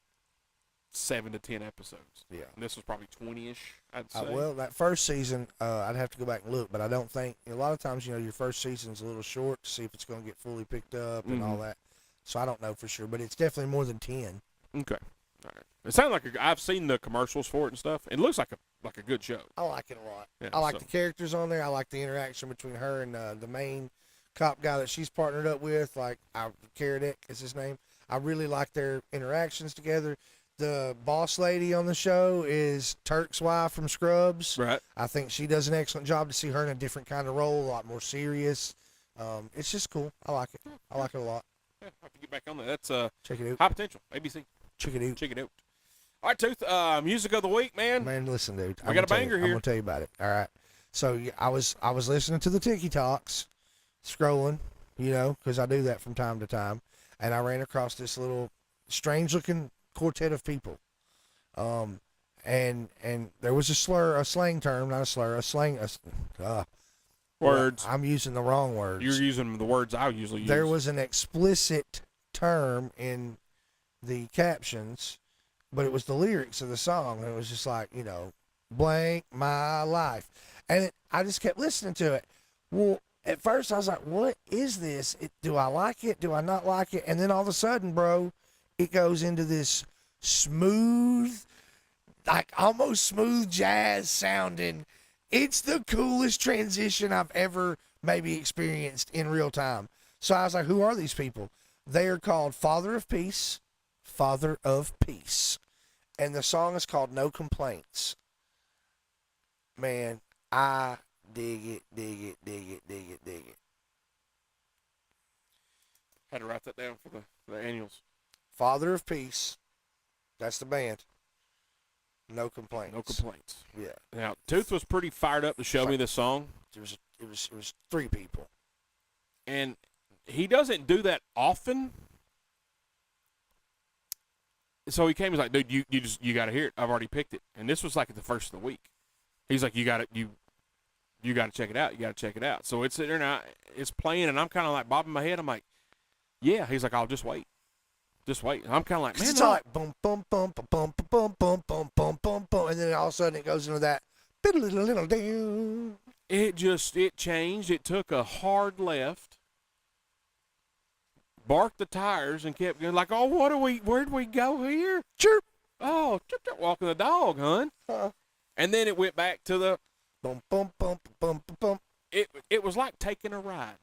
7 to 10 episodes. Yeah. And this was probably 20-ish, I'd say. Well, that first season, I'd have to go back and look, but I don't think a lot of times, your first season's a little short to see if it's going to get fully picked up and all that. So I don't know for sure, but it's definitely more than 10. Okay. All right. It sounds like I've seen the commercials for it and stuff. It looks like a good show. I like it a lot. Yeah, I like so- the characters on there. I like the interaction between her and the main cop guy that she's partnered up with. Like, Karadek is his name. I really like their interactions together. The boss lady on the show is Turk's wife from Scrubs. Right. I think she does an excellent job to see her in a different kind of role, a lot more serious. It's just cool. I like it. I like it a lot. Yeah, I have to get back on that. That's Check it out. High Potential, ABC. Check it out. Check it out. All right, Tooth, music of the week, man. Man, listen, dude. We got a banger I'm here. gonna tell you about it. All right. So I was listening to the Tiki Talks, scrolling, because I do that from time to time, and I ran across this little strange-looking quartet of people. And there was a slang term, not a slur, a slang. Words. I'm using the wrong words. You're using the words I usually use. There was an explicit term in the captions, but it was the lyrics of the song. And it was just like, blank my life. And I just kept listening to it. Well, at first I was like, what is this? Do I like it? Do I not like it? And then all of a sudden, bro, it goes into this smooth, like almost smooth jazz sounding. It's the coolest transition I've ever maybe experienced in real time. So I was like, who are these people? They are called Father of Peace. Father of Peace. And the song is called No Complaints. Man, I dig it, dig it, dig it, dig it, dig it. Had to write that down for the annuals. Father of Peace. That's the band. No Complaints. No complaints. Yeah. Now, Tooth was pretty fired up to show me this song, It was 3 people. and he doesn't do that often. So he came. He's like, "Dude, you got to hear it. I've already picked it." And this was like the first of the week. He's like, "You got to check it out. You got to check it out." So it's sitting there now. It's playing, and I'm kind of like bobbing my head. I'm like, "Yeah." He's like, "I'll just wait. Just wait." And I'm kind of like, "Man, It's no." all like boom, boom, boom, boom, boom, boom, boom, boom, boom, boom, boom, and then all of a sudden it goes into that It changed. It took a hard left, barked the tires, and kept going like, oh, where'd we go here? Chirp. Oh, chirp, chirp, walking the dog, hun. And then it went back to the Bum, bum, bum, bum, bum, bum. It was like taking a ride.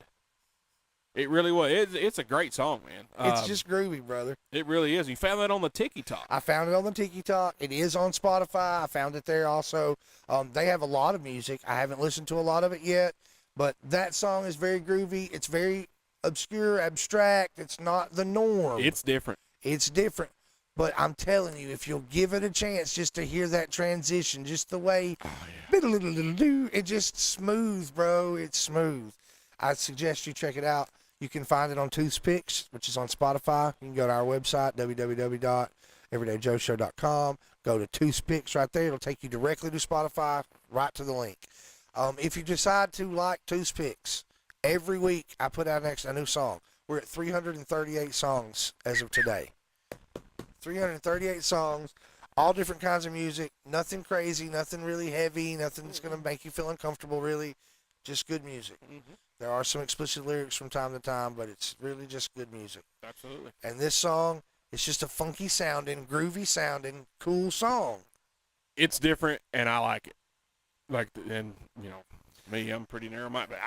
It really was. It's a great song, man. It's just groovy, brother. It really is. You found that on the Tiki Talk. I found it on the Tiki Talk. It is on Spotify. I found it there also. They have a lot of music. I haven't listened to a lot of it yet, but that song is very groovy. It's very obscure, abstract. It's not the norm. It's different. It's different. But I'm telling you, if you'll give it a chance just to hear that transition, just the way, it's just smooth, bro. It's smooth. I suggest you check it out. You can find it on Toothpicks, which is on Spotify. You can go to our website, www.everydayjoeshow.com. Go to Toothpicks right there. It'll take you directly to Spotify, right to the link. If you decide to like Toothpicks, every week I put out a new song. We're at 338 songs as of today. 338 songs, all different kinds of music. Nothing crazy, nothing really heavy, nothing that's going to make you feel uncomfortable, really. Just good music. Mm-hmm. There are some explicit lyrics from time to time, but it's really just good music. Absolutely. And this song, it's just a funky sounding, groovy sounding, cool song. It's different, and I like it. And me, I'm pretty narrow-minded, but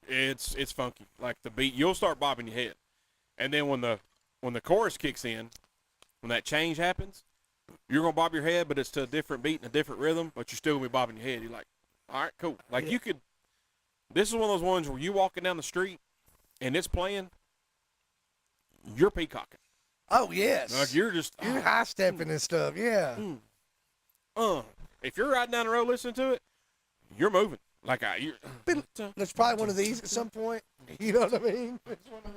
it's funky. Like the beat, you'll start bobbing your head, and then when the chorus kicks in, when that change happens, you're gonna bob your head, but it's to a different beat and a different rhythm, but you're still gonna be bobbing your head. You're like, all right, cool. Like you could. This is one of those ones where you walking down the street and it's playing, you're peacocking. Oh, yes. Like you're high stepping and stuff, yeah. If you're riding down the road listening to it, you're moving. Like There's probably one of these at some point. You know what I mean? It's one of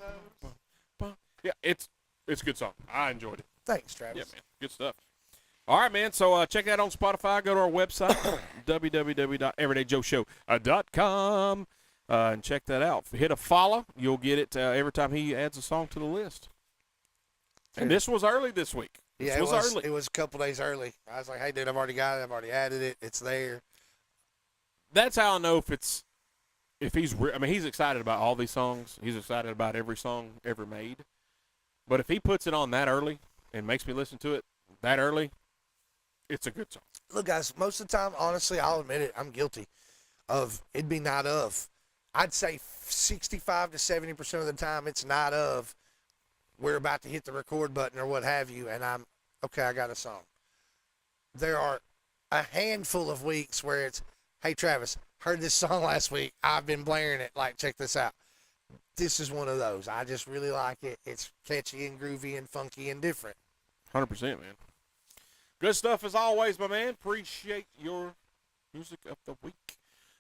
those. Yeah, it's a good song. I enjoyed it. Thanks, Travis. Yeah, man. Good stuff. All right, man. So check that out on Spotify. Go to our website, www.everydayjoeshow.com, and check that out. Hit a follow. You'll get it every time he adds a song to the list. And this was early this week. Yeah, it was early. It was a couple days early. I was like, hey, dude, I've already got it. I've already added it. It's there. That's how I know if he's excited about all these songs. He's excited about every song ever made. But if he puts it on that early and makes me listen to it that early, it's a good song. Look, guys, most of the time, honestly, I'll admit it, I'm guilty of it'd be night of. I'd say 65 to 70% of the time it's night of. We're about to hit the record button or what have you, and I got a song. There are a handful of weeks where it's, hey, Travis, heard this song last week. I've been blaring it. Like, check this out. This is one of those. I just really like it. It's catchy and groovy and funky and different. 100%, man. Good stuff as always, my man. Appreciate your music of the week.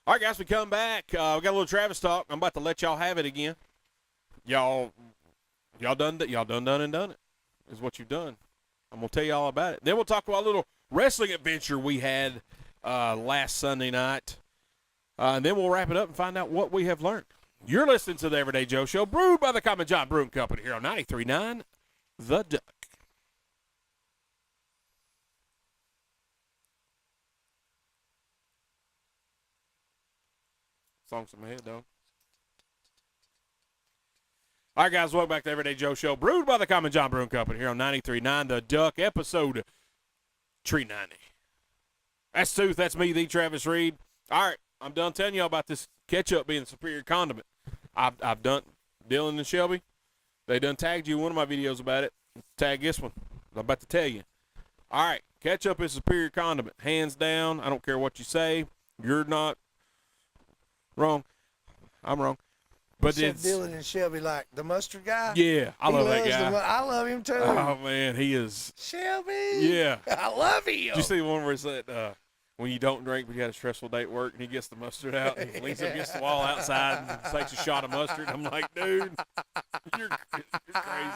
All right, guys, we come back. We got a little Travis talk. I'm about to let y'all have it again. Y'all done it, is what you've done. I'm going to tell you all about it. Then we'll talk about a little wrestling adventure we had last Sunday night. And then we'll wrap it up and find out what we have learned. You're listening to the Everyday Joe Show, brewed by the Common John Brewing Company here on 93.9 The Duck. Songs in my head, though. All right, guys, welcome back to the Everyday Joe Show, brewed by the Common John Brewing Company here on 93.9 The Duck, episode 390. That's Tooth. That's me, the Travis Reed. All right, I'm done telling y'all about this ketchup being the superior condiment. I've done Dylan and Shelby. They done tagged you in one of my videos about it. Tag this one. I'm about to tell you. All right, ketchup is superior condiment, hands down. I don't care what you say. You're not wrong. I'm wrong. But it's Dylan and Shelby, like the mustard guy. Yeah, I love that guy. I love him too. Oh man, he is Shelby. Yeah, I love him. Did you see the one where it's that when you don't drink but you had a stressful day at work and he gets the mustard out and he leans up against the wall outside and takes a shot of mustard? I'm like, dude, you're crazy.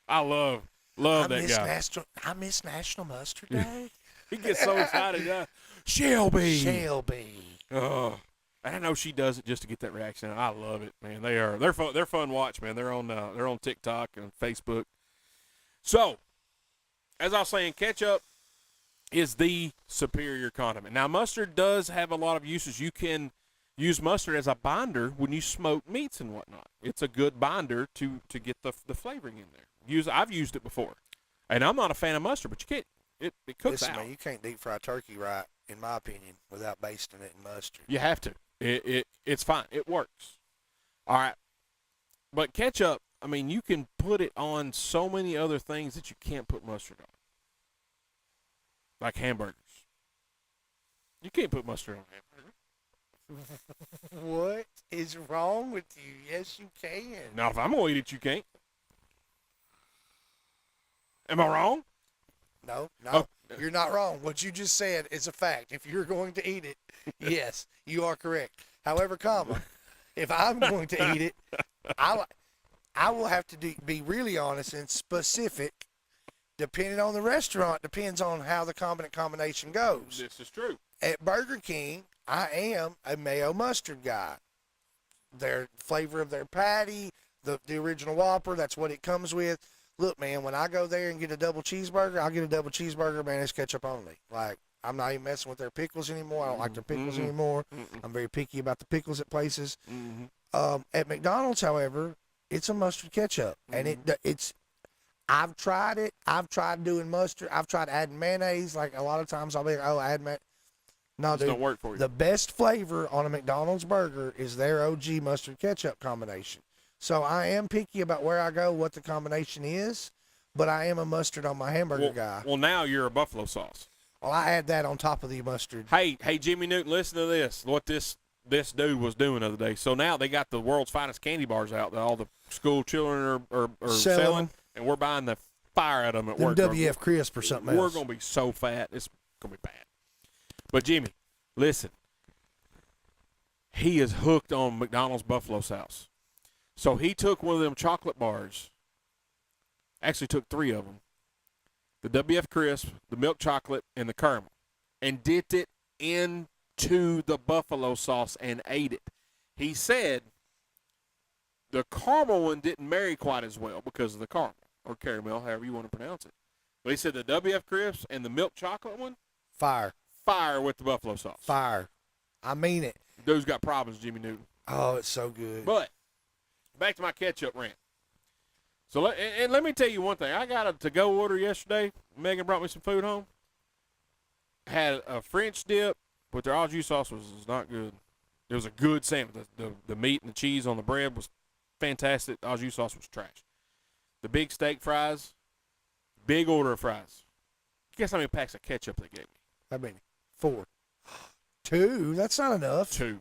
I love that guy. I miss National Mustard Day. He gets so excited. Shelby. Oh. I know she does it just to get that reaction. I love it, man. They're fun. They're fun to watch, man. They're on TikTok and Facebook. So, as I was saying, ketchup is the superior condiment. Now, mustard does have a lot of uses. You can use mustard as a binder when you smoke meats and whatnot. It's a good binder to get the flavoring in there. I've used it before, and I'm not a fan of mustard, but you can't. It cooks Listen, out. man, you can't deep fry turkey right, in my opinion, without basting it in mustard. You have to. It's fine. It works. All right. But ketchup, I mean, you can put it on so many other things that you can't put mustard on. Like hamburgers. You can't put mustard on hamburgers. What is wrong with you? Yes, you can. Now, if I'm going to eat it, you can't. Am I wrong? No, Oh. you're not wrong. What you just said is a fact. If you're going to eat it, yes, you are correct. However, if I'm going to eat it, I will have to be really honest and specific. Depending on the restaurant, depends on how the condiment combination goes. This is true. At Burger King, I am a mayo mustard guy. Their flavor of their patty, the original Whopper, that's what it comes with. Look, man, when I go there and get a double cheeseburger, I'll get a double cheeseburger, man, it's ketchup only. Like, I'm not even messing with their pickles anymore. I don't like their pickles anymore. I'm very picky about the pickles at places. At McDonald's, however, it's a mustard ketchup. And it's I've tried it. I've tried doing mustard. I've tried adding mayonnaise. Like, a lot of times I'll be like, oh, add mayonnaise. No, This dude, don't work for you. the best flavor on a McDonald's burger is their OG mustard ketchup combination. So I am picky about where I go, what the combination is, but I am a mustard on my hamburger guy. Well, now you're a buffalo sauce. Well, I add that on top of the mustard. Hey, Jimmy Newton, listen to this. What this dude was doing the other day. So now they got the world's finest candy bars out that all the school children are selling, and we're buying the fire out of them at Them work. WF Crisp or something We're else. going to be so fat. It's going to be bad. But, Jimmy, listen. He is hooked on McDonald's buffalo sauce. So he took one of them chocolate bars, actually took 3 of them, the WF Crisp, the milk chocolate, and the caramel, and dipped it into the buffalo sauce and ate it. He said the caramel one didn't marry quite as well because of the caramel, or caramel, however you want to pronounce it. But he said the WF Crisp and the milk chocolate one, Fire. with the buffalo sauce. Fire. I mean it. Dude's got problems, Jimmy Newton. Oh, it's so good. But back to my ketchup rant. So let me tell you one thing. I got a to-go order yesterday. Megan brought me some food home. Had a French dip, but their au jus sauce was not good. It was a good sandwich. The meat and the cheese on the bread was fantastic. Au jus sauce was trash. The big steak fries, big order of fries. Guess how many packs of ketchup they gave me? How many? 4. 2? That's not enough. 2.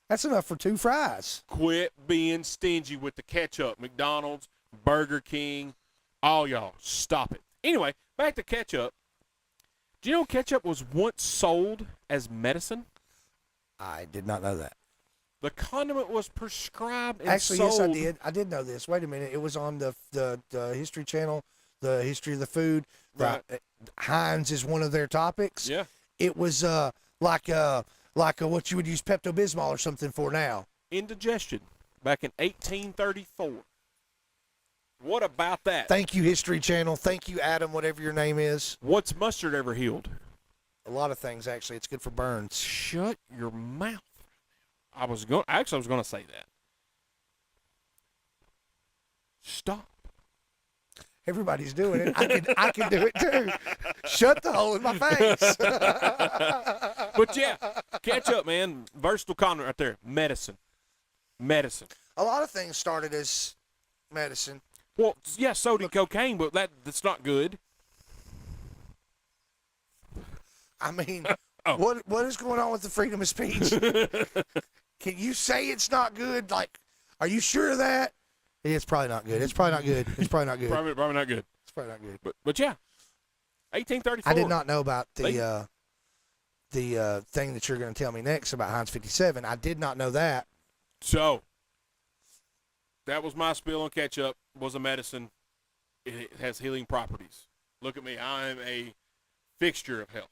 That's enough for 2 fries. Quit being stingy with the ketchup. McDonald's, Burger King, all y'all, stop it. Anyway, back to ketchup. Do you know ketchup was once sold as medicine? I did not know that. The condiment was prescribed and Actually, sold. yes, I did. I did know this. Wait a minute. It was on the History Channel, the history of the food. Right. Heinz is one of their topics. Yeah. It was like what you would use Pepto-Bismol or something for now. Indigestion back in 1834. What about that? Thank you, History Channel. Thank you, Adam, whatever your name is. What's mustard ever healed? A lot of things, actually. It's good for burns. Shut your mouth. I was going to say that. Stop. Everybody's doing it. I can do it too. Shut the hole in my face. But yeah, ketchup, man, versatile condiment right there. Medicine. A lot of things started as medicine. Well, yeah, so did cocaine, but that's not good. I mean, Oh. what is going on with the freedom of speech? Can you say it's not good? Like, are you sure of that? It's probably not good. It's probably not good. It's probably not good. Probably not good. It's probably not good. But yeah, 1834. I did not know about the thing that you're going to tell me next about Heinz 57. I did not know that. So that was my spill on ketchup. Was a medicine. It has healing properties. Look at me. I am a fixture of health.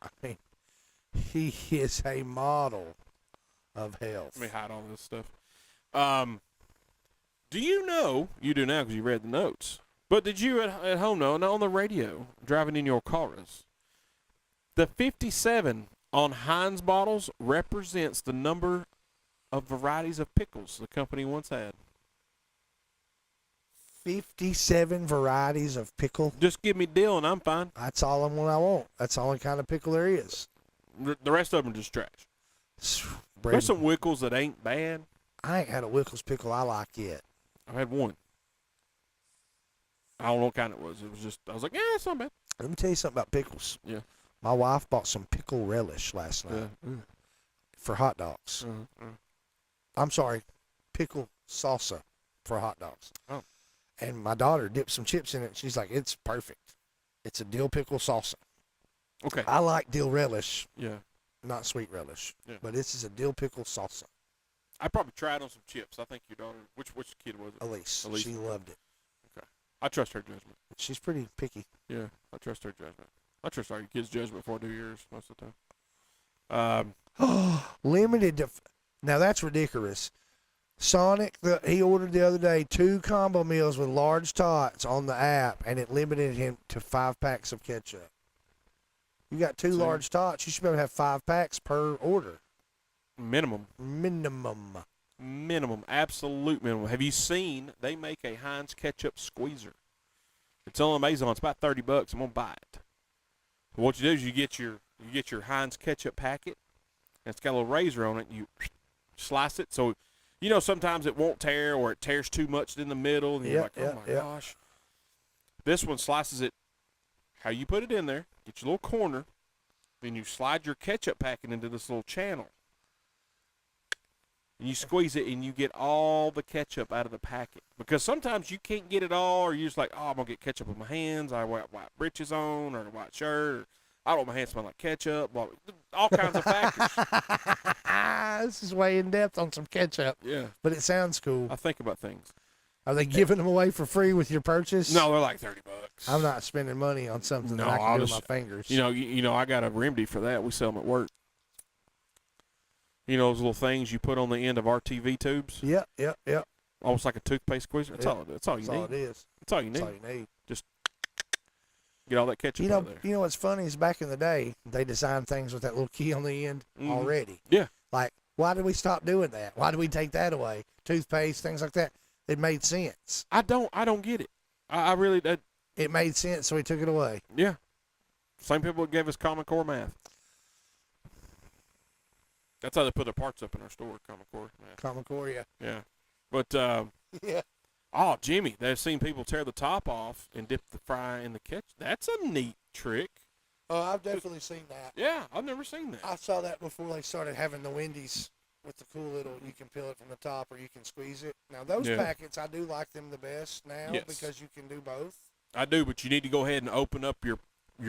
I mean, he is a model of health. Let me hide all this stuff. Do you know, you do now because you read the notes, But did you at home know, not on the radio, driving in your cars, the 57 on Heinz bottles represents the number of varieties of pickles the company once had. 57 varieties of pickle. Just give me dill and I'm fine. That's all I want. That's the only kind of pickle there is. The rest of them are just trash. There's some Wickles that ain't bad. I ain't had a Wickles pickle I like yet. I've had one. I don't know what kind it was. It was just, I was like, yeah, it's not bad. Let me tell you something about pickles. Yeah. My wife bought some pickle relish last night for hot dogs. I'm sorry, pickle salsa for hot dogs. Oh. And my daughter dipped some chips in it. She's like, it's perfect. It's a dill pickle salsa. Okay. I like dill relish, Yeah. not sweet relish. Yeah. But this is a dill pickle salsa. I probably tried on some chips. I think your daughter, which kid was it? Elise. Elise. She loved it. Okay. I trust her judgment. She's pretty picky. Yeah, I trust her judgment. I trust our kids' judgment before I do yours most of the time. Limited to. Now that's ridiculous. Sonic, he ordered the other day 2 combo meals with large tots on the app, and it limited him to 5 packs of ketchup. You got 2 large tots, you should be able to have 5 packs per order. Minimum. Absolute minimum. Have you seen they make a Heinz ketchup squeezer? It's on Amazon. It's about $30. I'm gonna buy it. What you do is you get your Heinz ketchup packet, and it's got a little razor on it. And you slice it, so you know sometimes it won't tear or it tears too much in the middle, and you're like, oh my gosh. This one slices it how you put it in there. Get your little corner, then you slide your ketchup packet into this little channel. And you squeeze it, and you get all the ketchup out of the packet. Because sometimes you can't get it all, or you're just like, oh, I'm going to get ketchup with my hands. I wear white breeches on, or a white shirt. Or, I don't want my hands smell like ketchup. All kinds of factors. This is way in depth on some ketchup. Yeah. But it sounds cool. I think about things. Are they giving them away for free with your purchase? No, they're like $30. I'm not spending money on something that I can do with my fingers. You know, I got a remedy for that. We sell them at work. You know those little things you put on the end of RTV tubes? Yep. Almost like a toothpaste squeezer. That's all you need. That's all it is. That's all you need. That's all you need. Just get all that ketchup out of there. You know what's funny is back in the day, they designed things with that little key on the end already. Yeah. Like, why did we stop doing that? Why did we take that away? Toothpaste, things like that. It made sense. I don't get it. I really that. It made sense, so we took it away. Yeah. Same people that gave us Common Core math. That's how they put their parts up in our store, Common Core math. Common Core, yeah. Yeah. But yeah. Oh, Jimmy, they've seen people tear the top off and dip the fry in the ketchup. That's a neat trick. Oh, I've definitely seen that. Yeah, I've never seen that. I saw that before they started having the Wendy's with the cool little, you can peel it from the top or you can squeeze it. Now, those packets, I do like them the best now because you can do both. I do, but you need to go ahead and open up your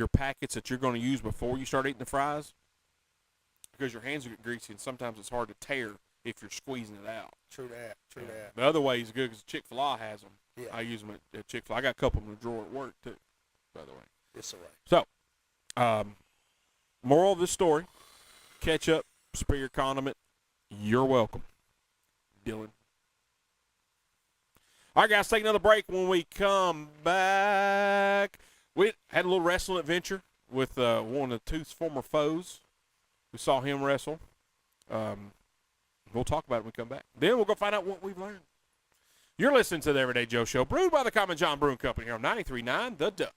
packets that you're going to use before you start eating the fries because your hands will get greasy and sometimes it's hard to tear if you're squeezing it out. True that. The other way is good because Chick-fil-A has them. Yeah. I use them at Chick-fil-A. I got a couple in the drawer at work, too, by the way. It's the way. So, moral of this story, ketchup, superior condiment, you're welcome. Dylan. All right, guys, take another break. When we come back, we had a little wrestling adventure with one of Tooth's former foes. We saw him wrestle. We'll talk about it when we come back. Then we'll go find out what we've learned. You're listening to the Everyday Joe Show, brewed by the Common John Brewing Company here on 93.9 The Duck.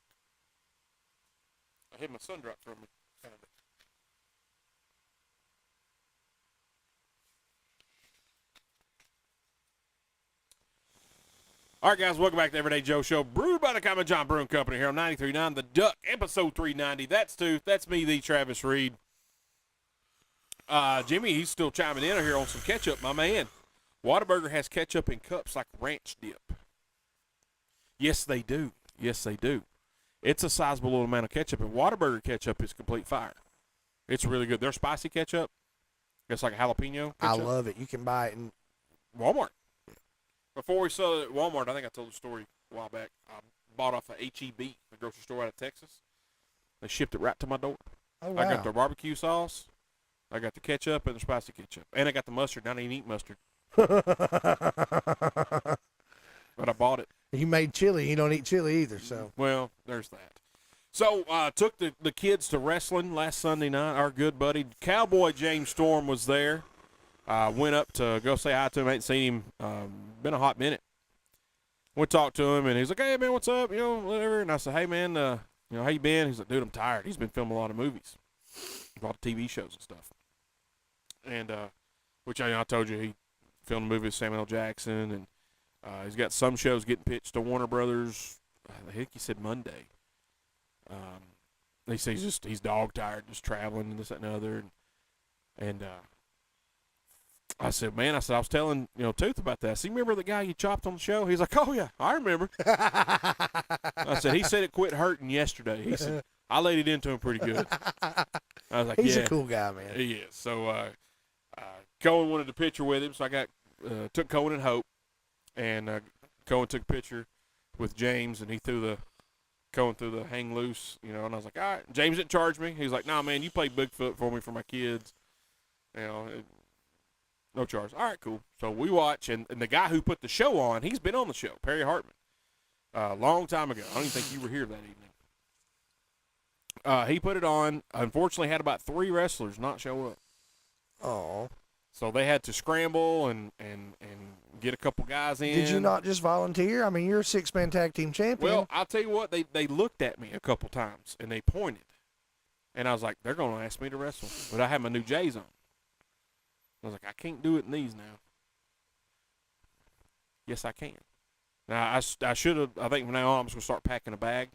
I hit my sun drop from me. All right, guys, welcome back to the Everyday Joe Show, brewed by the Common John Brewing Company here on 93.9 The Duck, episode 390. That's Tooth. That's me, the Travis Reed. Jimmy, he's still chiming in here on some ketchup, my man. Whataburger has ketchup in cups like ranch dip. Yes, they do. Yes, they do. It's a sizable little amount of ketchup, and Whataburger ketchup is complete fire. It's really good. Their spicy ketchup, it's like a jalapeno ketchup. I love it. You can buy it in Walmart. Before we sold it at Walmart, I think I told the story a while back. I bought off of H-E-B, the grocery store out of Texas. They shipped it right to my door. Oh, wow. I got their barbecue sauce. I got the ketchup and the spicy ketchup. And I got the mustard. I didn't eat mustard. But I bought it. You made chili. You don't eat chili either, so. Well, there's that. So took the kids to wrestling last Sunday night. Our good buddy Cowboy James Storm was there. Went up to go say hi to him. I ain't seen him. Been a hot minute. Went talk to him, and he's like, "Hey man, what's up? You know, whatever." And I said, "Hey man, how you been?" He's like, "Dude, I'm tired." He's been filming a lot of movies, a lot of TV shows and stuff. And which I told you he filmed a movie with Samuel L. Jackson, and he's got some shows getting pitched to Warner Brothers. I think he said Monday. He says he's dog tired, just traveling and this, that, and the other. And I said, man, I was telling Tooth about that. See, remember the guy you chopped on the show? He's like, oh yeah, I remember. I said, he said it quit hurting yesterday. He said, I laid it into him pretty good. I was like, he's yeah, a cool guy, man. he is. So Cohen wanted a picture with him, so I took Cohen and Hope, and Cohen took a picture with James, and he Cohen threw the hang loose, and I was like, all right. James didn't charge me. He's like, nah, man, you play Bigfoot for me for my kids. No charge. All right, cool. So we watch, and the guy who put the show on, he's been on the show, Perry Hartman, a long time ago. I don't even think you were here that evening. He put it on. Unfortunately, had about 3 wrestlers not show up. Oh. So they had to scramble and get a couple guys in. Did you not just volunteer? I mean, you're a 6-man tag team champion. Well, I'll tell you what, they looked at me a couple times, and they pointed. And I was like, they're going to ask me to wrestle. But I have my new J's on. I was like, I can't do it in these now. Yes, I can. Now, I should have, I think from now on, I'm just going to start packing a bag.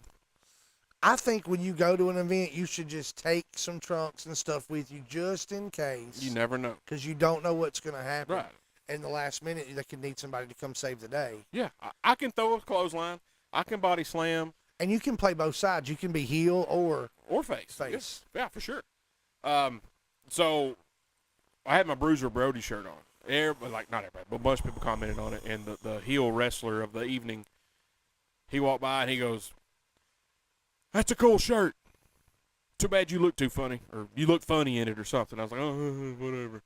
I think when you go to an event, you should just take some trunks and stuff with you just in case. You never know. Because you don't know what's going to happen. Right. In the last minute, they could need somebody to come save the day. Yeah, I can throw a clothesline. I can body slam. And you can play both sides. You can be heel or face. Yeah, for sure. So I had my Bruiser Brody shirt on. Not everybody, but a bunch of people commented on it. And the heel wrestler of the evening, he walked by and he goes, "That's a cool shirt. Too bad you look too funny, or you look funny in it or something." I was like, oh, whatever.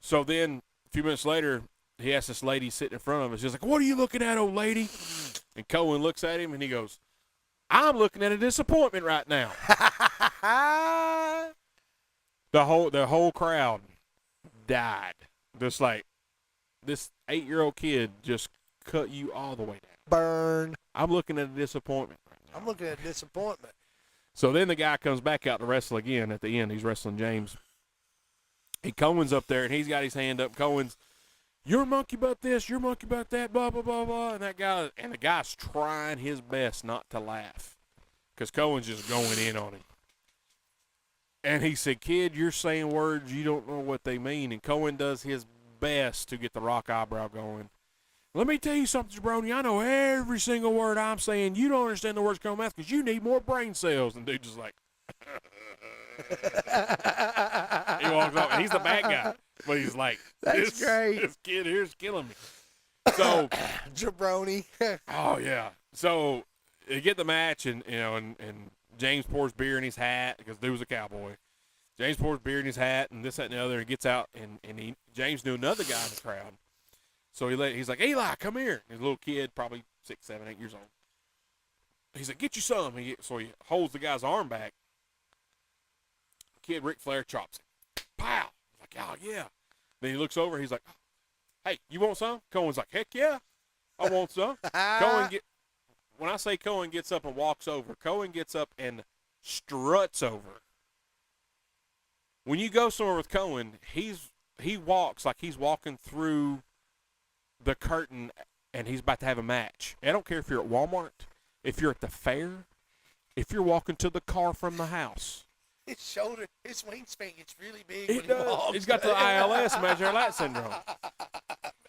So then a few minutes later, he asked this lady sitting in front of us, she's like, "What are you looking at, old lady?" And Cohen looks at him and he goes, "I'm looking at a disappointment right now." The whole crowd died. Just like, this 8-year-old kid just cut you all the way down. Burn. I'm looking at a disappointment right now. I'm looking at disappointment. So then the guy comes back out to wrestle again at the end. He's wrestling James. Cohen's up there, and he's got his hand up. Cohen's, "You're a monkey about this, you're a monkey about that, blah, blah, blah, blah." And the guy's trying his best not to laugh because Cohen's just going in on him. And he said, "Kid, you're saying words, you don't know what they mean." And Cohen does his best to get the rock eyebrow going. "Let me tell you something, Jabroni. I know every single word I'm saying. You don't understand the words coming out because you need more brain cells." And dude just like, he walks off. He's the bad guy, but he's like, That's great. This kid here's killing me. So, Jabroni. oh yeah. So they get the match, and James pours beer in his hat because dude was a cowboy. James pours beer in his hat, and this, that, and the other, and gets out, and James knew another guy in the crowd. So he's like, "Eli, come here." He's a little kid, probably 6, 7, 8 years old. He's like, "Get you some." So he holds the guy's arm back. Kid Ric Flair chops him. Pow! He's like, "Oh, yeah." Then he looks over. He's like, "Hey, you want some?" Cohen's like, "Heck yeah, I want some." When I say Cohen gets up and walks over, Cohen gets up and struts over. When you go somewhere with Cohen, he walks like he's walking through the curtain and he's about to have a match. I don't care if you're at Walmart, if you're at the fair, if you're walking to the car from the house. His wingspan gets really big. It does. He's got the ILS, Imaginary Lat Syndrome.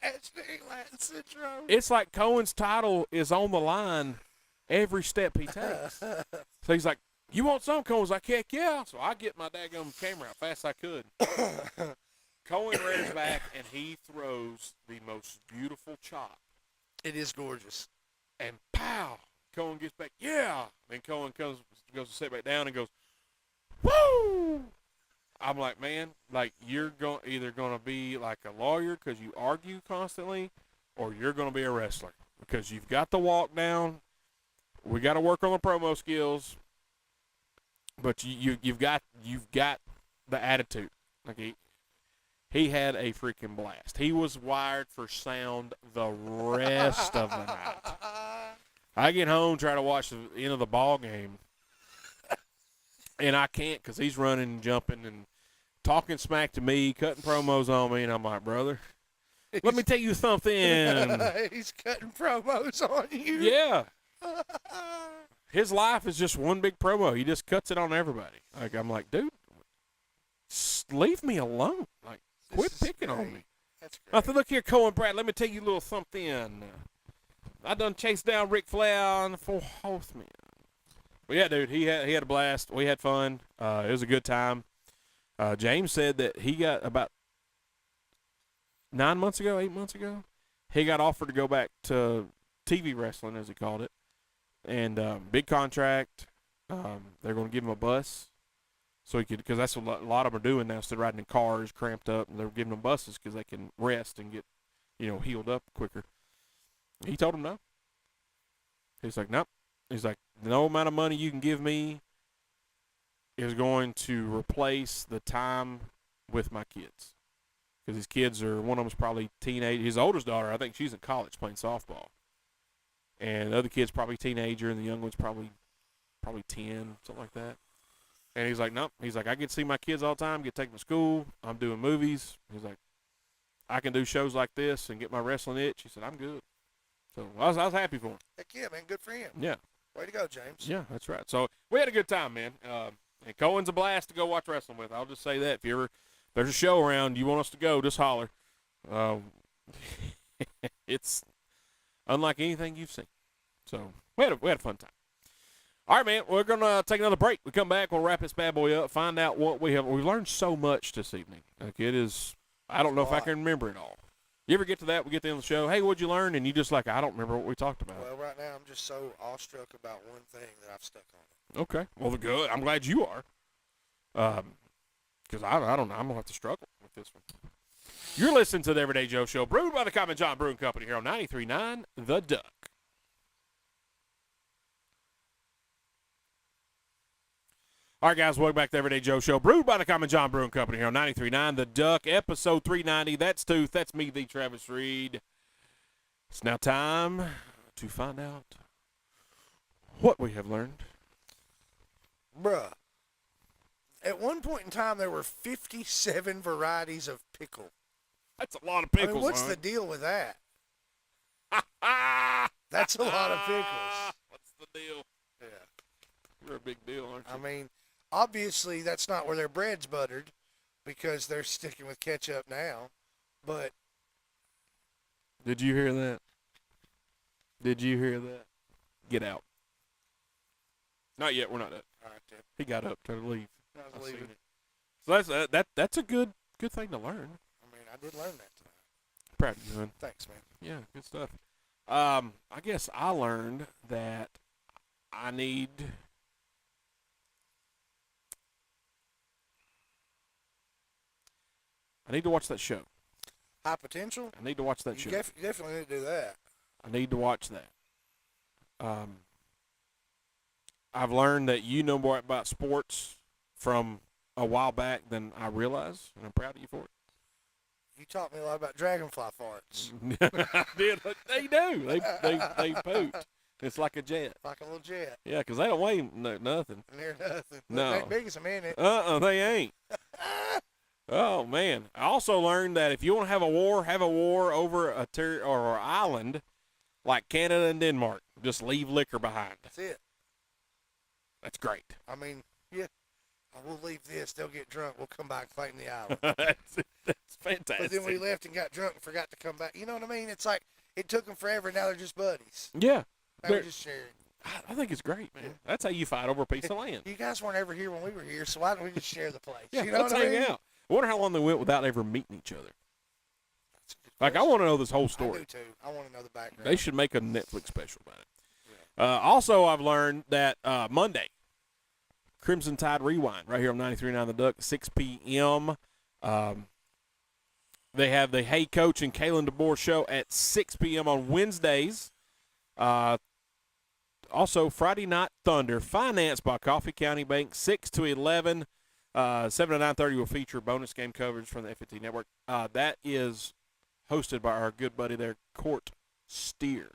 Imaginary Lat Syndrome. It's like Cohen's title is on the line every step he takes. So he's like, "You want some?" Cohen's like, "Heck yeah." So I get my daggum camera out fast as I could. Cohen rears back, and he throws the most beautiful chop. It is gorgeous. And pow! Cohen gets back, yeah! Then Cohen goes to sit back down and goes, "Woo!" I'm like, man, like, you're either going to be like a lawyer because you argue constantly, or you're going to be a wrestler. because you've got the walk down. We got to work on the promo skills, but you've got the attitude. Like he had a freaking blast. He was wired for sound the rest of the night. I get home, try to watch the end of the ball game, and I can't because he's running and jumping and talking smack to me, cutting promos on me, and I'm like, brother, let me tell you something. He's cutting promos on you. Yeah. His life is just one big promo. He just cuts it on everybody. Like, I'm like, dude, leave me alone. Like, quit picking on me. That's great. I said, look here, Cole and Brad, let me tell you a little something. I done chased down Ric Flair on the 4 Horsemen. But yeah, dude, he had a blast. We had fun. It was a good time. James said that he got about 8 months ago, he got offered to go back to TV wrestling, as he called it. And big contract. They're going to give him a bus. So he could, because that's what a lot of them are doing now. Instead of riding in cars, cramped up, and they're giving them buses because they can rest and get, healed up quicker. He told him no. He's like, nope. He's like, no amount of money you can give me is going to replace the time with my kids. Because his kids one of them's probably teenage. His oldest daughter, I think she's in college playing softball. And the other kid's probably teenager, and the young one's probably 10, something like that. And he's like, nope. He's like, I get to see my kids all the time, get taken to school. I'm doing movies. He's like, I can do shows like this and get my wrestling itch. He said, I'm good. So I was happy for him. Heck yeah, man. Good for him. Yeah. Way to go, James. Yeah, that's right. So we had a good time, man. And Cohen's a blast to go watch wrestling with. I'll just say that. If there's a show around, you want us to go, just holler. It's unlike anything you've seen. So we had a fun time. All right, man, we're going to take another break. We come back, we'll wrap this bad boy up, find out what we have. We've learned so much this evening. Like, it is, I don't know if I can remember it all. You ever get to that? We get to the end of the show, hey, what'd you learn? And you just like, I don't remember what we talked about. Well, right now I'm just so awestruck about one thing that I've stuck on it. Okay. Well, good. I'm glad you are. Because I don't know. I'm going to have to struggle with this one. You're listening to the Everyday Joe Show, brewed by the Common John Brewing Company here on 93.9 The Duck. All right, guys, welcome back to the Everyday Joe Show, brewed by the Common John Brewing Company here on 93.9 The Duck, episode 390. That's Tooth. That's me, the Travis Reed. It's now time to find out what we have learned. Bruh, at one point in time, there were 57 varieties of pickle. That's a lot of pickles, I mean, what's huh? the deal with that? That's a lot of pickles. What's the deal? Yeah. You're a big deal, aren't you? I mean, obviously that's not where their bread's buttered because they're sticking with ketchup now. But did you hear that? Did you hear that? Get out. Not yet. We're not done. all right, then. He got up to leave. I was I leaving. seen it. So that's a good thing to learn. I mean, I did learn that tonight. Proud of you, man. Thanks, man. Yeah, good stuff. I guess I learned that I need to watch that show. High potential? I need to watch that You show. definitely need to do that. I need to watch that. I've learned that you know more about sports from a while back than I realize, and I'm proud of you for it. You taught me a lot about dragonfly farts. I did. They do. They poot. It's like a jet. Like a little jet. Yeah, 'cause they don't weigh nothing. Near nothing. No. They ain't big as a minute. They ain't. Oh, man. I also learned that if you want to have a war over a or an island like Canada and Denmark. Just leave liquor behind. That's it. That's great. I mean, yeah. We'll leave this. They'll get drunk. We'll come back and claim the island. That's fantastic. But then we left and got drunk and forgot to come back. You know what I mean? It's like it took them forever. Now they're just buddies. Yeah. Now we're just sharing. I think it's great, man. That's how you fight over a piece of land. You guys weren't ever here when we were here, so why don't we just share the place? Yeah, you know let's what I mean? hang out. I wonder how long they went without ever meeting each other. That's a good Like, I question. want to know this whole I story. do too. I want to know the background. They should make a Netflix special about it. Also, I've learned that Monday, Crimson Tide Rewind, right here on 93.9 The Duck, 6 p.m. They have the Hey Coach and Kalen DeBoer show at 6 p.m. on Wednesdays. Also, Friday Night Thunder, financed by Coffee County Bank, 6 to 11. 7 to 9:30 will feature bonus game coverage from the FNT Network. That is hosted by our good buddy there, Court Steer.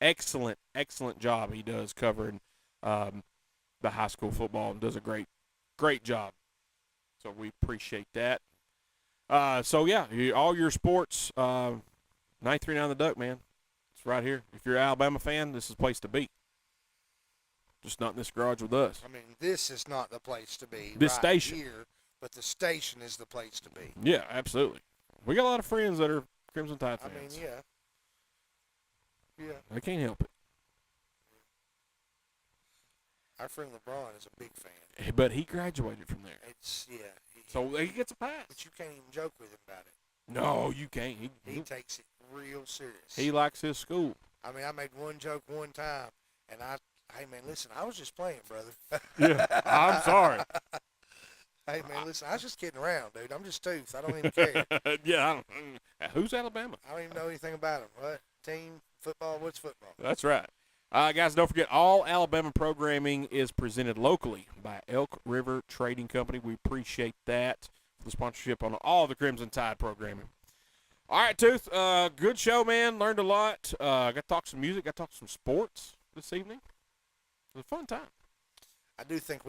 Excellent, excellent job he does covering the high school football and does a great job. So we appreciate that. So, yeah, all your sports, 93.9 The Duck, man. It's right here. If you're an Alabama fan, this is the place to be. Just not in this garage with us. I mean, this is not the place to be. This right station. here, but the station is the place to be. Yeah, absolutely. We got a lot of friends that are Crimson Tide I fans. mean, yeah. They can't help it. Our friend LeBron is a big fan. But he graduated from there. It's So he gets a pass. But you can't even joke with him about it. No, you can't. He takes it real serious. He likes his school. I mean, I made one joke one time, and hey man, listen, I was just playing, brother. Yeah, I'm sorry. Hey man, listen, I was just kidding around, dude. I'm just Tooth. I don't even care. Yeah, who's Alabama? I don't even know anything about him. What team? Football? What's football? That's right. Guys, don't forget, all Alabama programming is presented locally by Elk River Trading Company. We appreciate that for the sponsorship on all the Crimson Tide programming. All right, Tooth, good show, man. Learned a lot. Got to talk some music. Got to talk some sports this evening. It was a fun time. I do think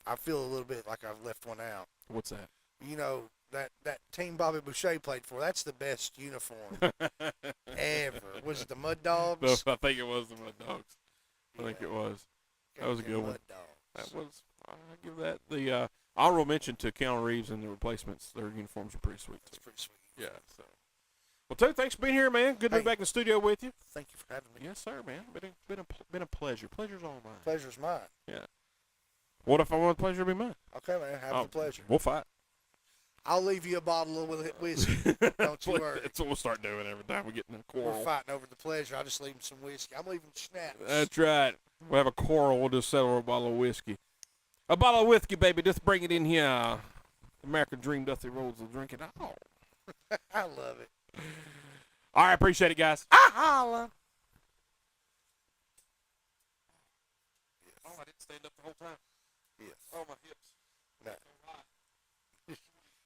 I feel a little bit like I've left one out. What's that? You know, that team Bobby Boucher played for, that's the best uniform ever. Was it the Mud Dogs? I think it was the Mud Dogs. I think it was. That was a good one. Mud Dogs. That was. I give that the honorable mention to Keanu Reeves and the replacements. Their uniforms are pretty sweet. That's pretty sweet. Yeah. So. Well, Tooth, thanks for being here, man. Good to be back in the studio with you. Thank you for having me. Yes, sir, man. Been a pleasure. Pleasure's all mine. Pleasure's mine. Yeah. What if I want the pleasure to be mine? Okay, man. Have the pleasure. We'll fight. I'll leave you a bottle of whiskey. Don't you worry. That's what we'll start doing every time we get in a quarrel. We're fighting over the pleasure. I'll just leave him some whiskey. I'm leaving schnapps. That's right. We'll have a quarrel. We'll just settle over a bottle of whiskey. A bottle of whiskey, baby. Just bring it in here. American Dream, Dusty Rhodes will drink it all. I love it. All right, appreciate it, guys. Holla. Oh, I didn't stand up the whole time. Yes. Oh, my hips. No.